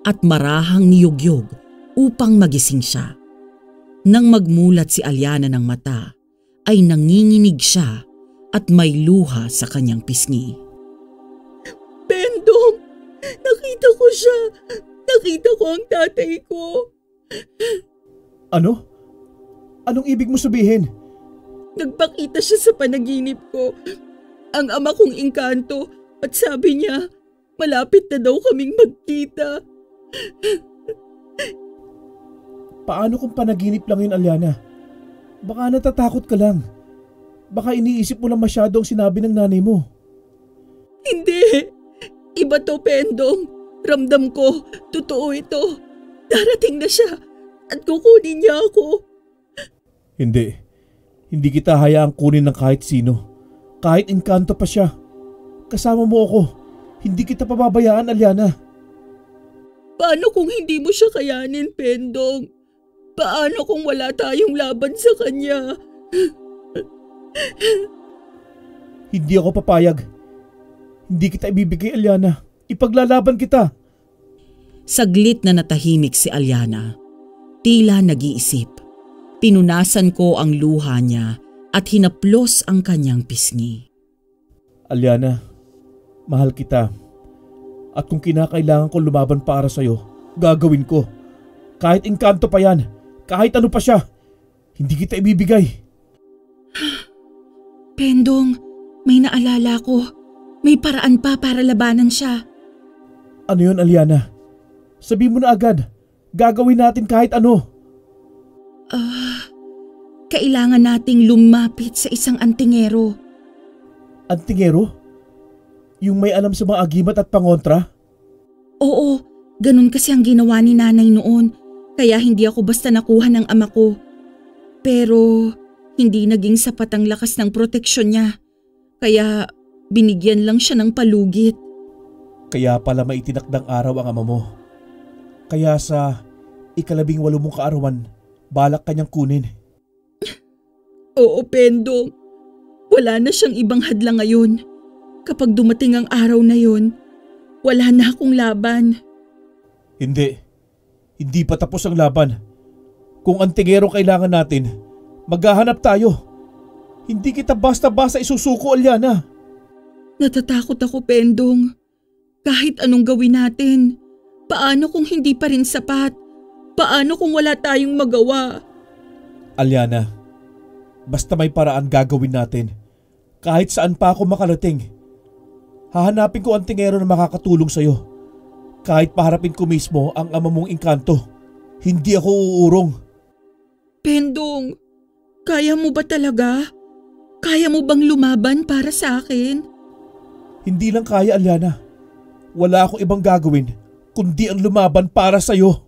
at marahang niyugyog upang magising siya. Nang magmulat si Alyana ng mata, ay nanginginig siya at may luha sa kanyang pisngi. Pendong! Nakita ko siya! Nakita ko ang tatay ko! Ano? Anong ibig mo sabihin? Nagpakita siya sa panaginip ko. Ang ama kong engkanto at sabi niya, malapit na daw kaming magkita. Paano kung panaginip lang yun, Aliana? Baka natatakot ka lang. Baka iniisip mo lang masyado ang sinabi ng nanay mo. Hindi. Iba to, Pendong. Ramdam ko, totoo ito. Darating na siya at kukunin niya ako. Hindi. Hindi kita hayaang kunin ng kahit sino. Kahit engkanto pa siya. Kasama mo ako. Hindi kita pababayaan, Aliana. Paano kung hindi mo siya kayanin, Pendong? Paano kung wala tayong laban sa kanya? Hindi ako papayag. Hindi kita ibibigay, Aliana. Ipaglalaban kita. Saglit na natahimik si Aliana. Tila nag-iisip. Pinunasan ko ang luha niya at hinaplos ang kanyang pisngi. Aliana, mahal kita. At kung kinakailangan ko lumaban para sa'yo, gagawin ko. Kahit engkanto pa yan, kahit ano pa siya, hindi kita ibibigay. Pendong, may naalala ko. May paraan pa para labanan siya. Ano yun, Aliana? Sabi mo na agad. Gagawin natin kahit ano. Kailangan nating lumapit sa isang antingero. Antingero? Yung may alam sa mga agimat at pangontra? Oo, ganun kasi ang ginawa ni nanay noon. Kaya hindi ako basta nakuha ng ama ko. Pero hindi naging sapat ang lakas ng proteksyon niya. Kaya binigyan lang siya ng palugit. Kaya pala maitinakdang araw ang ama mo. Kaya sa 18 mong kaarawan, balak kanyang kunin. Oo, Pendong. Wala na siyang ibang hadlang ngayon. Kapag dumating ang araw na yon, wala na akong laban. Hindi. Hindi pa tapos ang laban. Kung antingero kailangan natin, maghahanap tayo. Hindi kita basta-basta isusuko, Aliana. Natatakot ako, Pendong. Kahit anong gawin natin, paano kung hindi pa rin sapat? Paano kung wala tayong magawa? Aliana, basta may paraan gagawin natin. Kahit saan pa ako makarating. Hahanapin ko ang tingero na makakatulong sa'yo. Kahit paharapin ko mismo ang ama mong engkanto, hindi ako uurong. Pendong, kaya mo ba talaga? Kaya mo bang lumaban para sa akin? Hindi lang kaya, Aliana. Wala akong ibang gagawin kundi ang lumaban para sa'yo.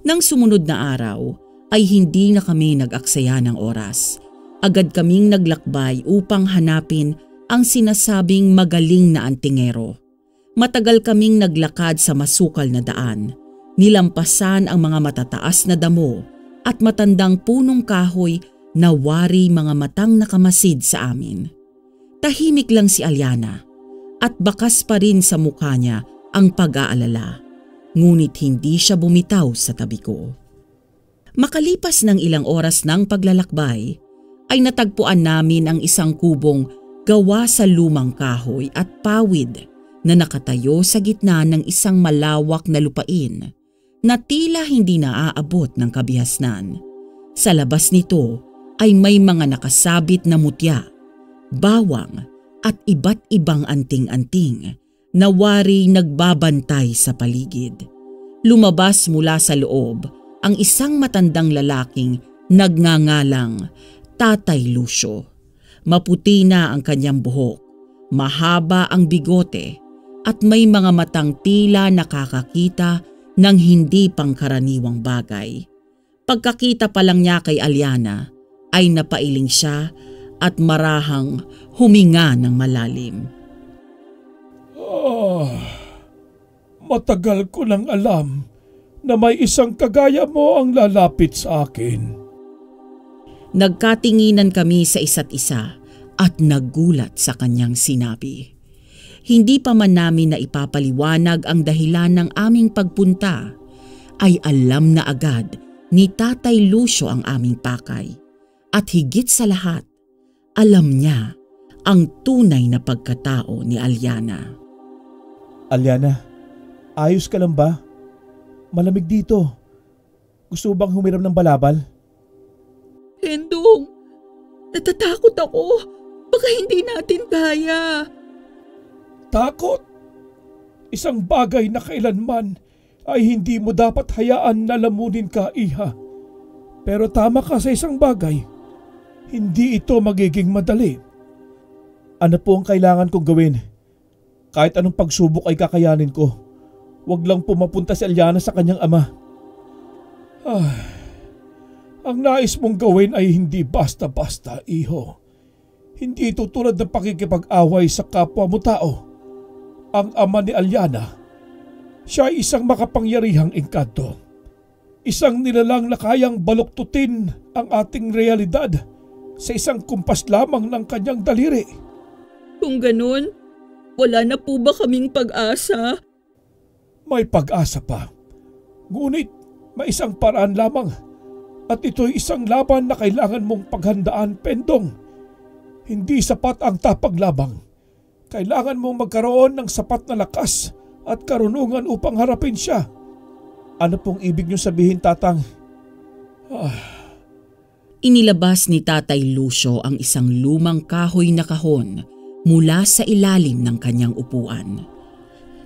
Nang sumunod na araw ay hindi na kami nag-aksaya ng oras. Agad kaming naglakbay upang hanapin ang sinasabing magaling na antingero. Matagal kaming naglakad sa masukal na daan. Nilampasan ang mga matataas na damo at matandang punong kahoy na wari mga matang nakamasid sa amin. Tahimik lang si Aliana at bakas pa rin sa mukha niya ang pag-aalala. Ngunit hindi siya bumitaw sa tabi ko. Makalipas ng ilang oras ng paglalakbay, ay natagpuan namin ang isang kubong gawa sa lumang kahoy at pawid na nakatayo sa gitna ng isang malawak na lupain na tila hindi naaabot ng kabihasnan. Sa labas nito ay may mga nakasabit na mutya, bawang at iba't ibang anting-anting na wari nagbabantay sa paligid. Lumabas mula sa loob ang isang matandang lalaking nagngangalang Tatay Lucio. Maputi na ang kanyang buhok, mahaba ang bigote at may mga matang tila nakakakita ng hindi pangkaraniwang bagay. Pagkakita pa lang niya kay Aliana ay napailing siya at marahang huminga ng malalim. Matagal ko nang alam na may isang kagaya mo ang lalapit sa akin. Nagkatinginan kami sa isa't isa at nagulat sa kanyang sinabi. Hindi pa man namin na ipapaliwanag ang dahilan ng aming pagpunta, ay alam na agad ni Tatay Lucio ang aming pakay. At higit sa lahat, alam niya ang tunay na pagkatao ni Aliana. Aliana, ayos ka lang ba? Malamig dito. Gusto mo bang humiram ng balabal? Natatakot ako. Baka hindi natin kaya. Takot? Isang bagay na kailanman ay hindi mo dapat hayaan na lamunin ka, Iha. Pero tama ka sa isang bagay. Hindi ito magiging madali. Ano po ang kailangan kong gawin? Kahit anong pagsubok ay kakayanin ko. Huwag lang po mapunta si Alyana sa kanyang ama. Ang nais mong gawin ay hindi basta-basta, Iho. Hindi ito tulad ng pakikipag-away sa kapwa mo tao. Ang ama ni Alyana, siya ay isang makapangyarihang engkanto. Isang nilalang na kayang baluktutin ang ating realidad sa isang kumpas lamang ng kanyang daliri. Kung ganun, wala na po ba kaming pag-asa? May pag-asa pa. Ngunit may isang paraan lamang. At ito'y isang laban na kailangan mong paghandaan, Pendong. Hindi sapat ang tapag labang. Kailangan mong magkaroon ng sapat na lakas at karunungan upang harapin siya. Ano pong ibig niyo sabihin, Tatang? Inilabas ni Tatay Lucio ang isang lumang kahoy na kahon mula sa ilalim ng kanyang upuan.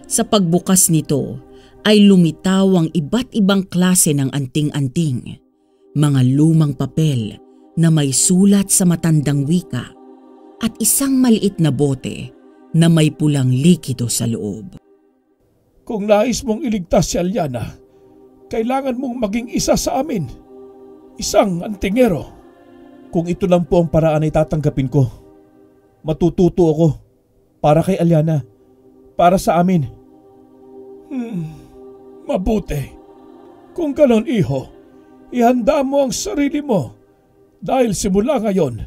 Sa pagbukas nito ay lumitaw ang iba't ibang klase ng anting-anting, mga lumang papel na may sulat sa matandang wika at isang maliit na bote na may pulang likido sa loob. Kung nais mong iligtas si Alyana, kailangan mong maging isa sa amin. Isang antingero. Kung ito lang po ang paraan ay tatanggapin ko. Matututo ako para kay Alyana, para sa amin. Mabuti. Kung ganon, Iho, ihanda mo ang sarili mo dahil simula ngayon,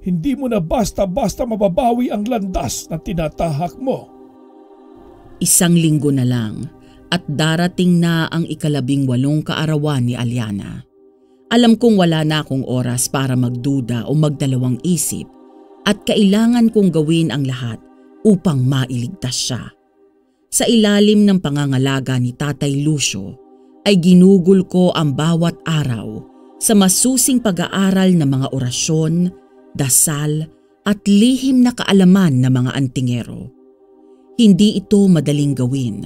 hindi mo na basta-basta mababawi ang landas na tinatahak mo. Isang linggo na lang at darating na ang 18 kaarawan ni Alyana. Alam kong wala na akong oras para magduda o magdalawang isip at kailangan kong gawin ang lahat upang mailigtas siya. Sa ilalim ng pangangalaga ni Tatay Lucio ay ginugol ko ang bawat araw sa masusing pag-aaral ng mga orasyon, dasal at lihim na kaalaman ng mga antingero. Hindi ito madaling gawin,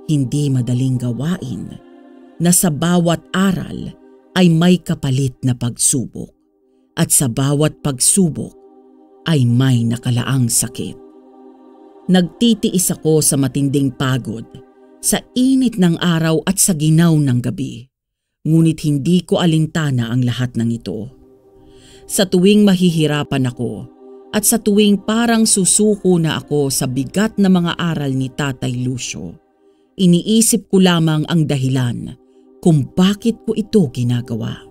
hindi madaling gawain, na sa bawat aral ay may kapalit na pagsubok at sa bawat pagsubok ay may nakalaang sakit. Nagtitiis ako sa matinding pagod, sa init ng araw at sa ginaw ng gabi, ngunit hindi ko alintana ang lahat ng ito. Sa tuwing mahihirapan ako at sa tuwing parang susuko na ako sa bigat na mga aral ni Tatay Lucio, iniisip ko lamang ang dahilan kung bakit ko ito ginagawa.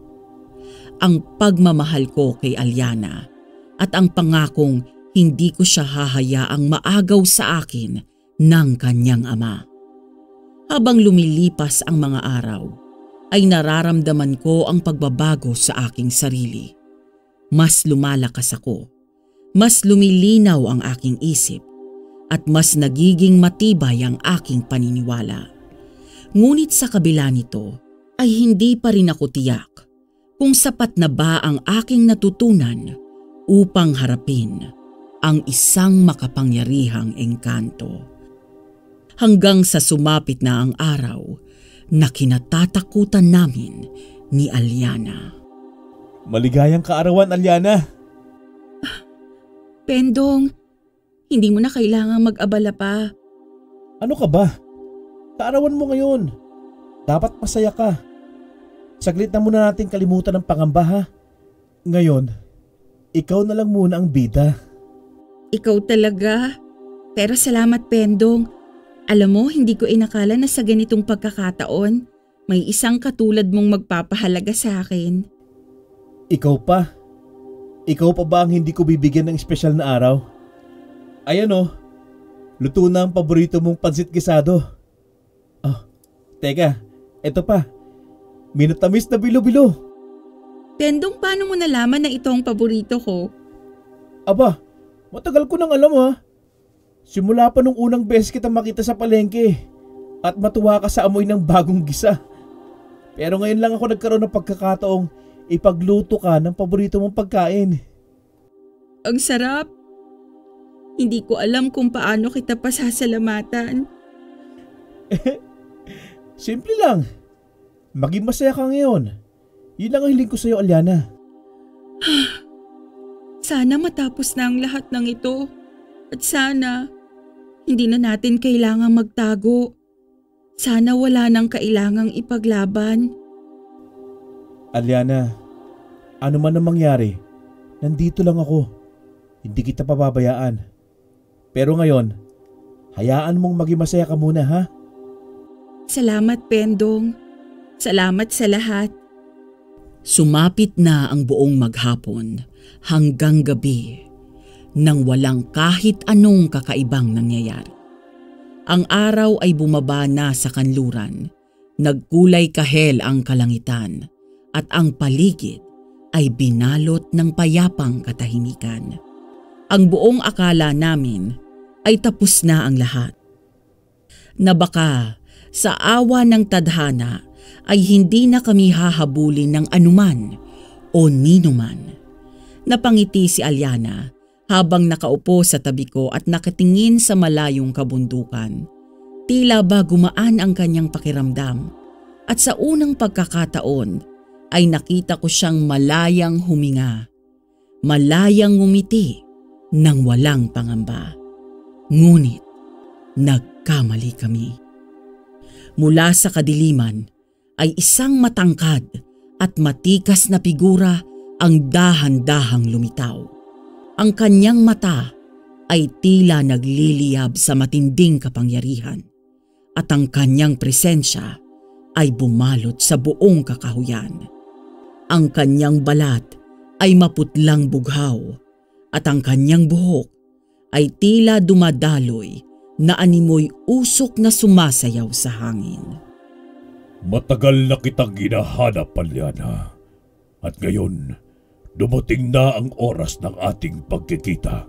Ang pagmamahal ko kay Alyana at ang pangakong hindi ko siya hahayaang maagaw sa akin ng kanyang ama. Habang lumilipas ang mga araw, ay nararamdaman ko ang pagbabago sa aking sarili. Mas lumalakas ako, mas lumilinaw ang aking isip, at mas nagiging matibay ang aking paniniwala. Ngunit sa kabila nito ay hindi pa rin ako tiyak kung sapat na ba ang aking natutunan upang harapin ang isang makapangyarihang engkanto. Hanggang sa sumapit na ang araw na kinatatakutan namin ni Alyana. Maligayang kaarawan, Alyana. Pendong, hindi mo na kailangang mag-abala pa. Ano ka ba? Kaarawan mo ngayon. Dapat masaya ka. Saglit na muna natin kalimutan ng pangamba, ha? Ngayon, ikaw na lang muna ang bida. Ikaw talaga? Pero salamat, Pendong. Alam mo, hindi ko inakala na sa ganitong pagkakataon, may isang katulad mong magpapahalaga sa akin. Ikaw pa? Ikaw pa ba ang hindi ko bibigyan ng espesyal na araw? Ayan o, luto na ang paborito mong pansit gisado. Oh, teka, eto pa. Minatamis na bilo-bilo. Pendong, paano mo nalaman na ito ang paborito ko? Aba, matagal ko nang alam, ha. Simula pa nung unang beses kita makita sa palengke at matuwa ka sa amoy ng bagong gisa. Pero ngayon lang ako nagkaroon ng pagkakataong ipagluto ka ng paborito mong pagkain. Ang sarap. Hindi ko alam kung paano kita pasasalamatan. Simple lang. Maging masaya ka ngayon. Yun lang ang hiling ko sa'yo, Alyana. Sana matapos na ang lahat ng ito. At sana, hindi na natin kailangang magtago. Sana wala nang kailangang ipaglaban. Alyana, ano man ang mangyari, nandito lang ako. Hindi kita pababayaan. Pero ngayon, hayaan mong maging masaya ka muna, ha? Salamat, Pendong. Salamat sa lahat. Sumapit na ang buong maghapon hanggang gabi nang walang kahit anong kakaibang nangyayari. Ang araw ay bumaba na sa kanluran, nagkulay kahel ang kalangitan at ang paligid ay binalot ng payapang katahimikan. Ang buong akala namin ay tapos na ang lahat. Na baka sa awa ng tadhana ay hindi na kami hahabulin ng anuman o ninuman. Napangiti si Alyana habang nakaupo sa tabi ko at nakatingin sa malayong kabundukan. Tila ba gumaan ang kanyang pakiramdam at sa unang pagkakataon ay nakita ko siyang malayang huminga, malayang ngumiti nang walang pangamba. Ngunit nagkamali kami. Mula sa kadiliman ay isang matangkad at matikas na figura ang dahan-dahang lumitaw. Ang kanyang mata ay tila nagliliyab sa matinding kapangyarihan at ang kanyang presensya ay bumalot sa buong kakahuyan. Ang kanyang balat ay maputlang bughaw at ang kanyang buhok ay tila dumadaloy na animoy usok na sumasayaw sa hangin. Matagal na kitang hinahanap, Alyana. At ngayon, dumating na ang oras ng ating pagkikita.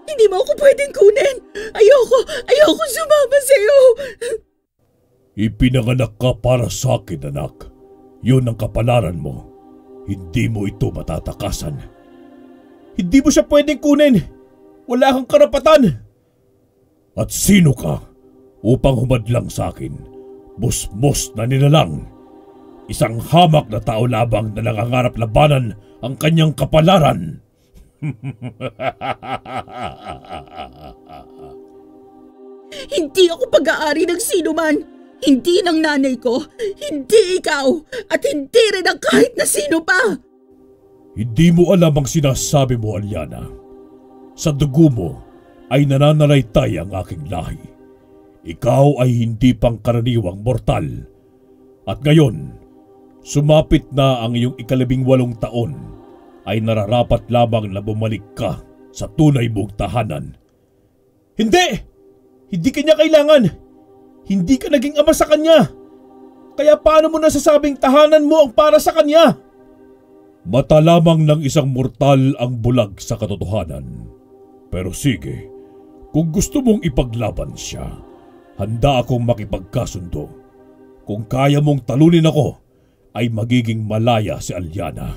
Hindi mo ako pwedeng kunin. Ayoko sumama sa'yo. Ipinanganak ka para sa akin, anak. Yun ang kapalaran mo. Hindi mo ito matatakasan. Hindi mo siya pwedeng kunin. Wala kang karapatan. At sino ka upang humadlang sa akin? Busmos na nilalang. Isang hamak na tao labang na nangangarap labanan ang kanyang kapalaran. Hindi ako pag-aari ng sino man. Hindi ng nanay ko, hindi ikaw, at hindi rin ang kahit na sino pa. Hindi mo alam ang sinasabi mo, Alyana. Sa dugo mo ay nananalaytay ang aking lahi. Ikaw ay hindi pangkaraniwang mortal. At ngayon, sumapit na ang iyong 18 taon ay nararapat lamang na bumalik ka sa tunay mong tahanan. Hindi! Hindi kanya kailangan! Hindi ka naging ama sa kanya! Kaya paano mo nasasabing tahanan mo ang para sa kanya? Mata lamang ng isang mortal ang bulag sa katotohanan. Pero sige, kung gusto mong ipaglaban siya, handa akong makipagkasundo. Kung kaya mong talunin ako, ay magiging malaya si Alyana.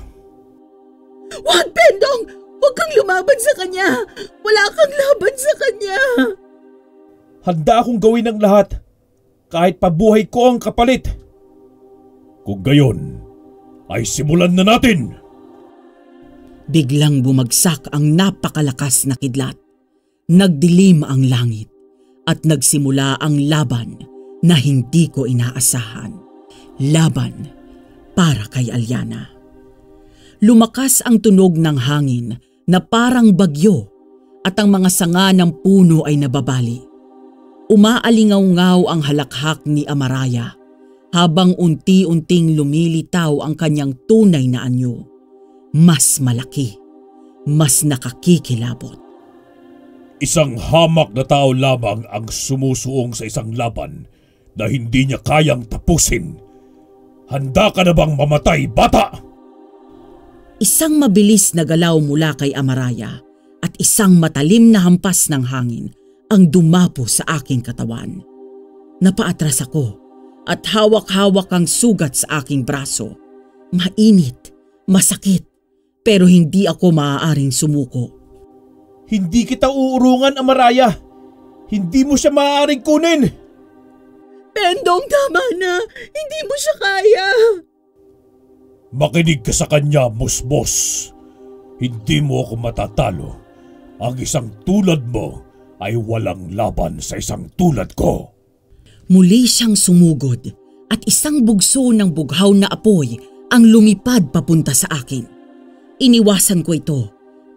Wag, Pendong! Huwag kang lumaban sa kanya! Wala kang laban sa kanya! Handa akong gawin ang lahat, kahit pabuhay ko ang kapalit. Kung gayon, ay simulan na natin! Biglang bumagsak ang napakalakas na kidlat. Nagdilim ang langit at nagsimula ang laban na hindi ko inaasahan. Laban para kay Alyana. Lumakas ang tunog ng hangin na parang bagyo at ang mga sanga ng puno ay nababali. Umaalingaw-ngaw ang halakhak ni Amaraya habang unti-unting lumilitaw ang kanyang tunay na anyo. Mas malaki, mas nakakikilabot. Isang hamak na tao lamang ang sumusuong sa isang laban na hindi niya kayang tapusin. Handa ka na bang mamatay, bata? Isang mabilis na galaw mula kay Amaraya at isang matalim na hampas ng hangin ang dumapo sa aking katawan. Napaatras ako at hawak-hawak ang sugat sa aking braso. Mainit, masakit, pero hindi ako maaaring sumuko. Hindi kita uurungan, Amaraya. Hindi mo siya maaaring kunin. Pendong, tama na. Hindi mo siya kaya. Makinig ka sa kanya, Musbos. Hindi mo ako matatalo. Ang isang tulad mo ay walang laban sa isang tulad ko. Muli siyang sumugod at isang bugso ng bughaw na apoy ang lumipad papunta sa akin. Iniwasan ko ito,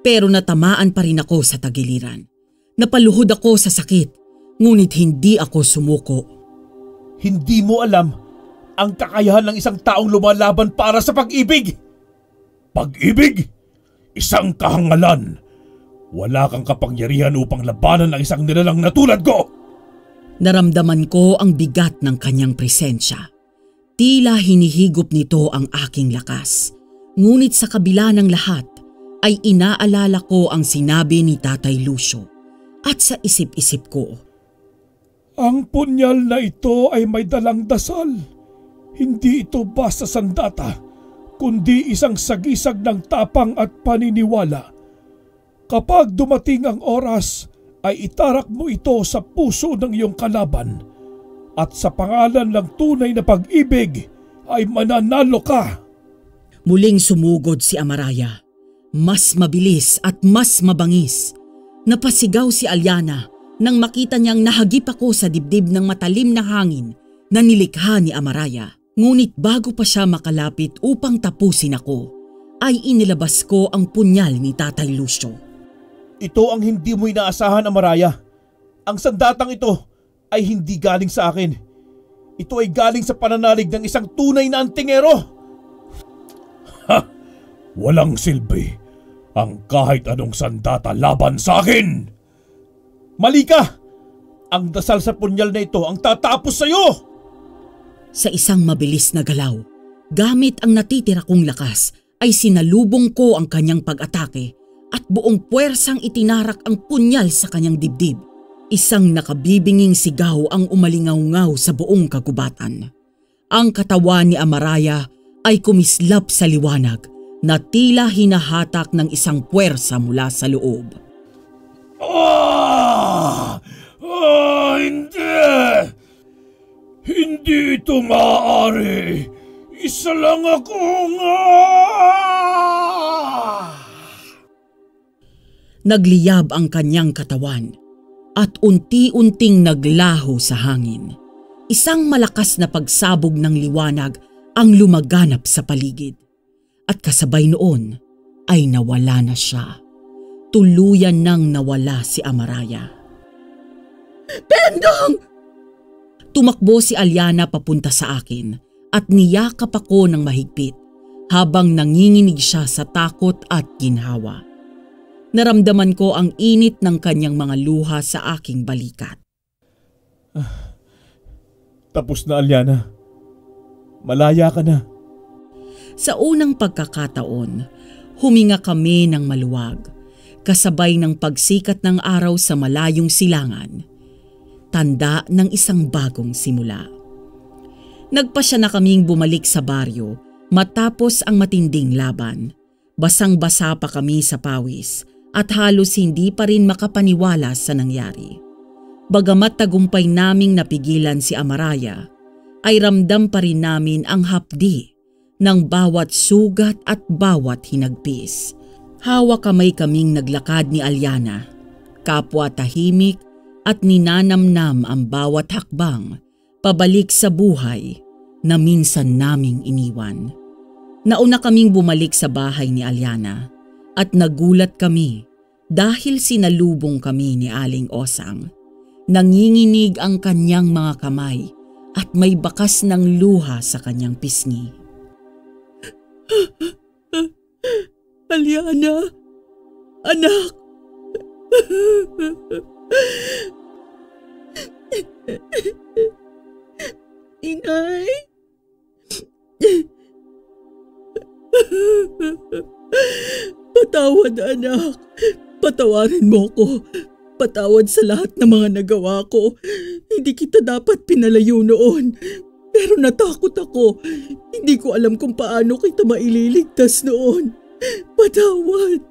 pero natamaan pa rin ako sa tagiliran. Napaluhod ako sa sakit, ngunit hindi ako sumuko. Hindi mo alam ang kakayahan ng isang taong lumalaban para sa pag-ibig. Pag-ibig? Isang kahangalan. Wala kang kapangyarihan upang labanan ang isang nilalang na tulad ko. Naramdaman ko ang bigat ng kanyang presensya. Tila hinihigop nito ang aking lakas. Ngunit sa kabila ng lahat ay inaalala ko ang sinabi ni Tatay Lucio. At sa isip-isip ko, ang punyal na ito ay may dalang dasal. Hindi ito basta sandata, kundi isang sagisag ng tapang at paniniwala. Kapag dumating ang oras, ay itarak mo ito sa puso ng iyong kalaban. At sa pangalan ng tunay na pag-ibig, ay mananalo ka. Muling sumugod si Amaraya. Mas mabilis at mas mabangis. Napasigaw si Aliana nang makita niyang nahagip ako sa dibdib ng matalim na hangin na nilikha ni Amaraya. Ngunit bago pa siya makalapit upang tapusin ako, ay inilabas ko ang punyal ni Tatay Lucio. Ito ang hindi mo inaasahan, Amaraya. Ang sandatang ito ay hindi galing sa akin. Ito ay galing sa pananalig ng isang tunay na antingero. Ha! Walang silbi ang kahit anong sandata laban sa akin. Mali ka! Ang dasal sa punyal na ito ang tatapos sa iyo! Sa isang mabilis na galaw, gamit ang natitira kong lakas, ay sinalubong ko ang kanyang pag-atake at buong puwersang itinarak ang punyal sa kanyang dibdib. Isang nakabibinging sigaw ang umalingaw-ngaw sa buong kagubatan. Ang katawan ni Amaraya ay kumislap sa liwanag na tila hinahatak ng isang puwersa mula sa loob. Hindi! Hindi ito maaari! Isa lang akong... Nagliyab ang kanyang katawan at unti-unting naglaho sa hangin. Isang malakas na pagsabog ng liwanag ang lumaganap sa paligid. At kasabay noon ay nawala na siya. Tuluyan nang nawala si Amaraya. Pendong! Tumakbo si Aliana papunta sa akin at niyakap ako ng mahigpit habang nanginginig siya sa takot at ginhawa. Naramdaman ko ang init ng kanyang mga luha sa aking balikat. Tapos na, Aliana. Malaya ka na. Sa unang pagkakataon, huminga kami ng maluwag, kasabay ng pagsikat ng araw sa malayong silangan. Tanda ng isang bagong simula. Nagpasya na kaming bumalik sa baryo matapos ang matinding laban. Basang-basa pa kami sa pawis at halos hindi pa rin makapaniwala sa nangyari. Bagamat tagumpay naming napigilan si Amaraya, ay ramdam pa rin namin ang hapdi ng bawat sugat at bawat hinagpis. Hawak kamay kaming naglakad ni Aliana, kapwa tahimik at ninanamnam ang bawat hakbang pabalik sa buhay na minsan naming iniwan. Nauna kaming bumalik sa bahay ni Aliana at nagulat kami dahil sinalubong kami ni Aling Osang. Nanginginig ang kanyang mga kamay at may bakas ng luha sa kanyang pisngi. Aliana, anak. Inay. Patawad, anak. Patawarin mo ko. Patawad sa lahat ng mga nagawa ko. Hindi kita dapat pinalayo noon. Pero natakot ako. Hindi ko alam kung paano kita maililigtas noon. Patawad.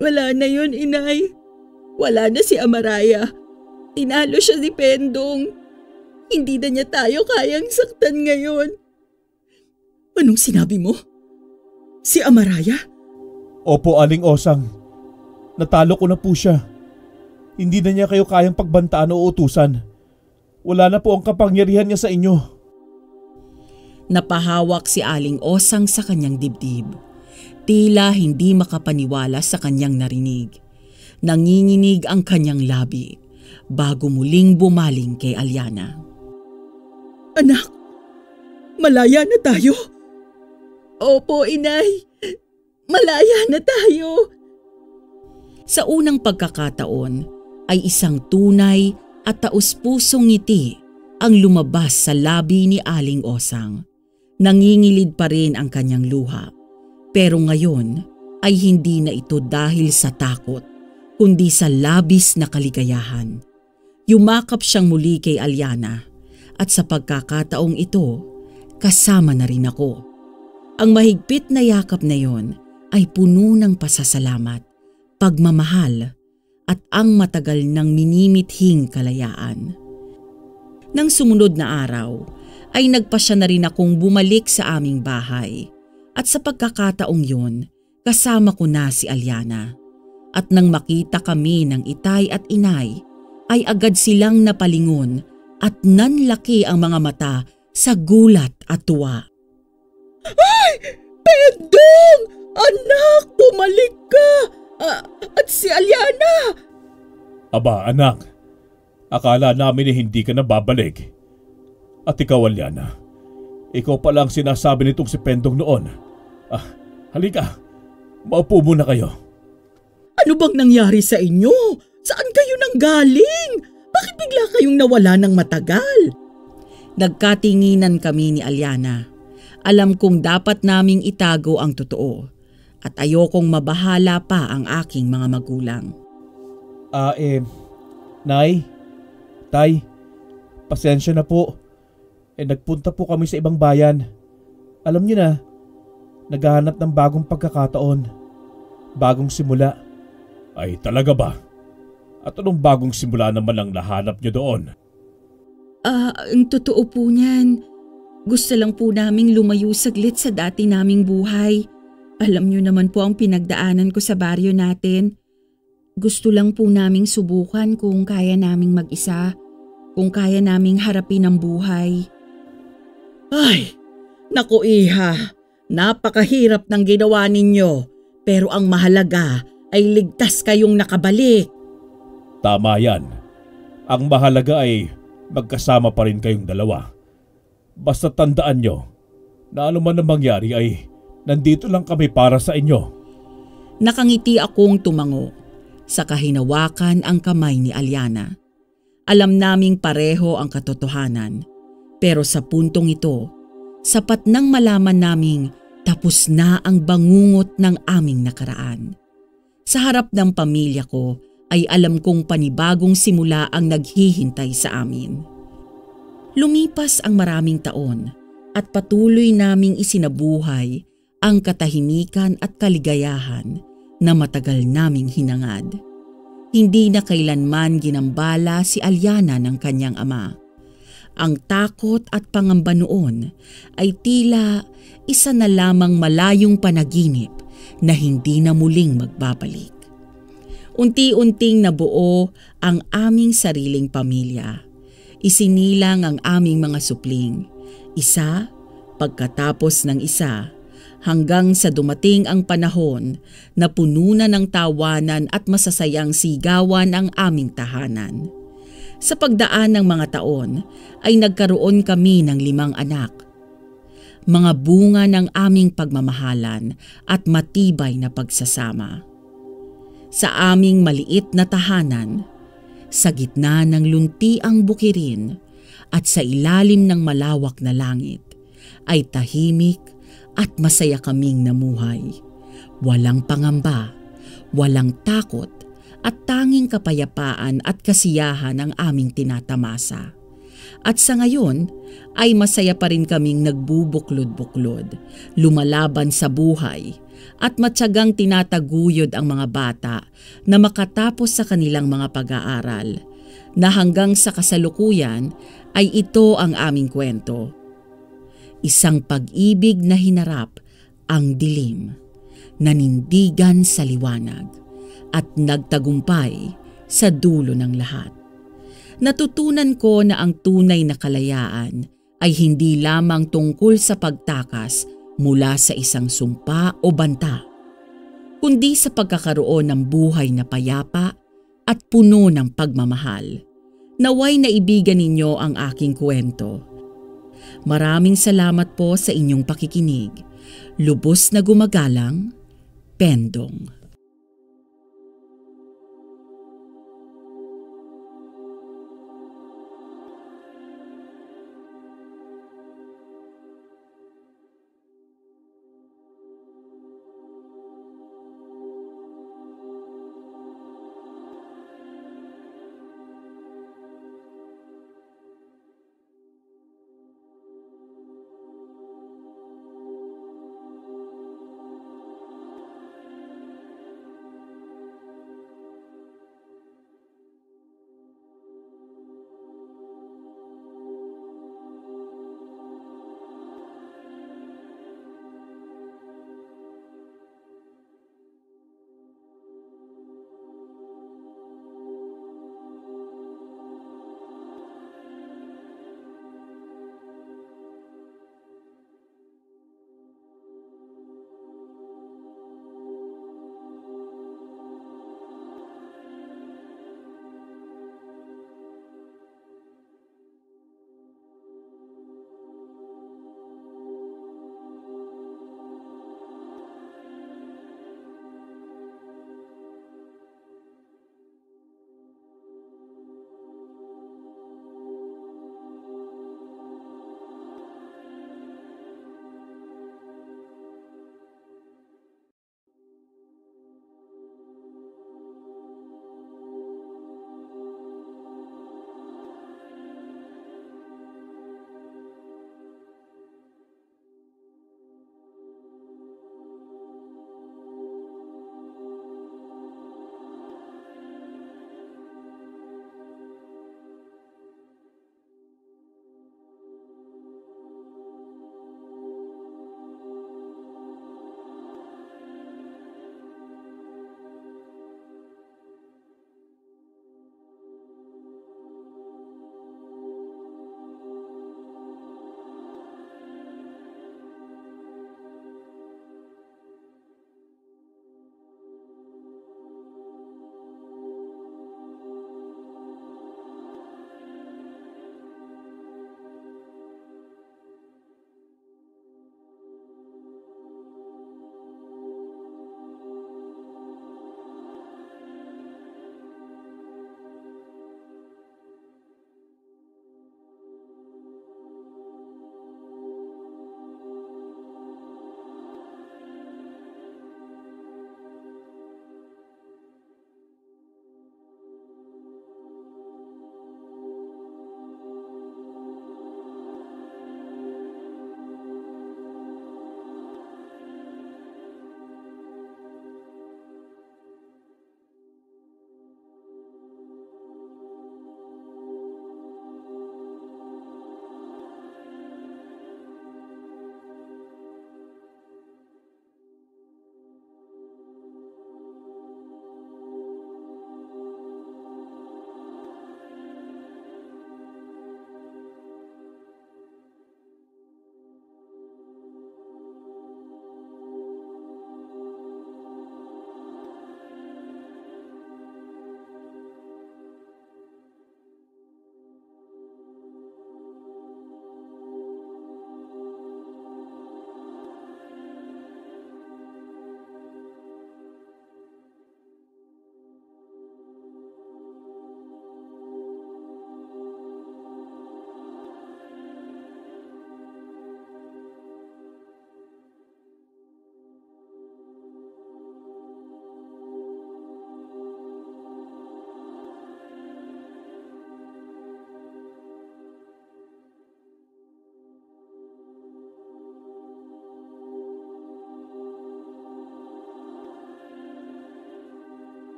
Wala na yun, Inay. Wala na si Amaraya. Tinalo siya ni Pendong. Hindi na niya tayo kayang saktan ngayon. Anong sinabi mo? Si Amaraya? Opo, Aling Osang. Natalo ko na po siya. Hindi na niya kayo kayang pagbantaan o utusan. Wala na po ang kapangyarihan niya sa inyo. Napahawak si Aling Osang sa kanyang dibdib. Tila hindi makapaniwala sa kanyang narinig. Nanginginig ang kanyang labi bago muling bumaling kay Aliana. Anak, malaya na tayo. Opo, Inay. Malaya na tayo. Sa unang pagkakataon ay isang tunay at taus-pusong ngiti ang lumabas sa labi ni Aling Osang. Nangingilid pa rin ang kanyang luha. Pero ngayon ay hindi na ito dahil sa takot, kundi sa labis na kaligayahan. Yumakap siyang muli kay Aliana at sa pagkakataong ito, kasama na rin ako. Ang mahigpit na yakap na yon ay puno ng pasasalamat, pagmamahal at ang matagal ng minimithing kalayaan. Nang sumunod na araw ay nagpasya na rin akong bumalik sa aming bahay at sa pagkakataong yun kasama ko na si Aliana. At nang makita kami ng itay at inay ay agad silang napalingon at nanlaki ang mga mata sa gulat at tuwa. Ay! Pendong! Anak, bumalik ka! At si Aliana! Aba, anak. Akala namin hindi ka na babalik. At ikaw, Aliana. Ikaw pala ang sinasabi nitong si Pendong noon. Halika. Maupo muna kayo. Ano bang nangyari sa inyo? Saan kayo nanggaling? Bakit bigla kayong nawala ng matagal? Nagkatinginan kami ni Aliana. Alam kong dapat naming itago ang totoo at ayokong mabahala pa ang aking mga magulang. Nay, Tay, pasensya na po. Nagpunta po kami sa ibang bayan. Alam niyo na, naghahanap ng bagong pagkakataon. Bagong simula. Ay talaga ba? At anong bagong simula naman ang nahanap niyo doon? Ang totoo po niyan. Gusto lang po naming lumayo saglit sa dati naming buhay. Alam niyo naman po ang pinagdaanan ko sa baryo natin. Gusto lang po naming subukan kung kaya naming mag-isa. Kung kaya naming harapin ang buhay. Ay, naku iha, napakahirap ng ginawa ninyo. Pero ang mahalaga ay ligtas kayong nakabalik. Tama yan. Ang mahalaga ay magkasama pa rin kayong dalawa. Basta tandaan nyo na ano man ang mangyari ay nandito lang kami para sa inyo. Nakangiti akong tumango. Saka hinawakan ang kamay ni Aliana. Alam naming pareho ang katotohanan. Pero sa puntong ito, sapat nang malaman naming tapos na ang bangungot ng aming nakaraan. Sa harap ng pamilya ko ay alam kong panibagong simula ang naghihintay sa amin. Lumipas ang maraming taon at patuloy naming isinabuhay ang katahimikan at kaligayahan na matagal naming hinangad. Hindi na kailanman ginambala si Aliana ng kanyang ama. Ang takot at pangamba noon ay tila isa na lamang malayong panaginip na hindi na muling magbabalik. Unti-unting nabuo ang aming sariling pamilya. Isinilang ang aming mga supling, isa pagkatapos ng isa, hanggang sa dumating ang panahon na puno na ng tawanan at masasayang sigawan ang aming tahanan. Sa pagdaan ng mga taon ay nagkaroon kami ng 5 anak. Mga bunga ng aming pagmamahalan at matibay na pagsasama. Sa aming maliit na tahanan, sa gitna ng luntiang bukirin at sa ilalim ng malawak na langit, ay tahimik at masaya kaming namuhay. Walang pangamba, walang takot at tanging kapayapaan at kasiyahan ang aming tinatamasa. At sa ngayon ay masaya pa rin kaming nagbubuklod-buklod, lumalaban sa buhay at matyagang tinataguyod ang mga bata na makatapos sa kanilang mga pag-aaral, na hanggang sa kasalukuyan ay ito ang aming kwento. Isang pag-ibig na hinarap ang dilim, nanindigan sa liwanag at nagtagumpay sa dulo ng lahat. Natutunan ko na ang tunay na kalayaan ay hindi lamang tungkol sa pagtakas mula sa isang sumpa o banta, kundi sa pagkakaroon ng buhay na payapa at puno ng pagmamahal. Naway naibigan ninyo ang aking kwento. Maraming salamat po sa inyong pakikinig. Lubos na gumagalang, Pendong.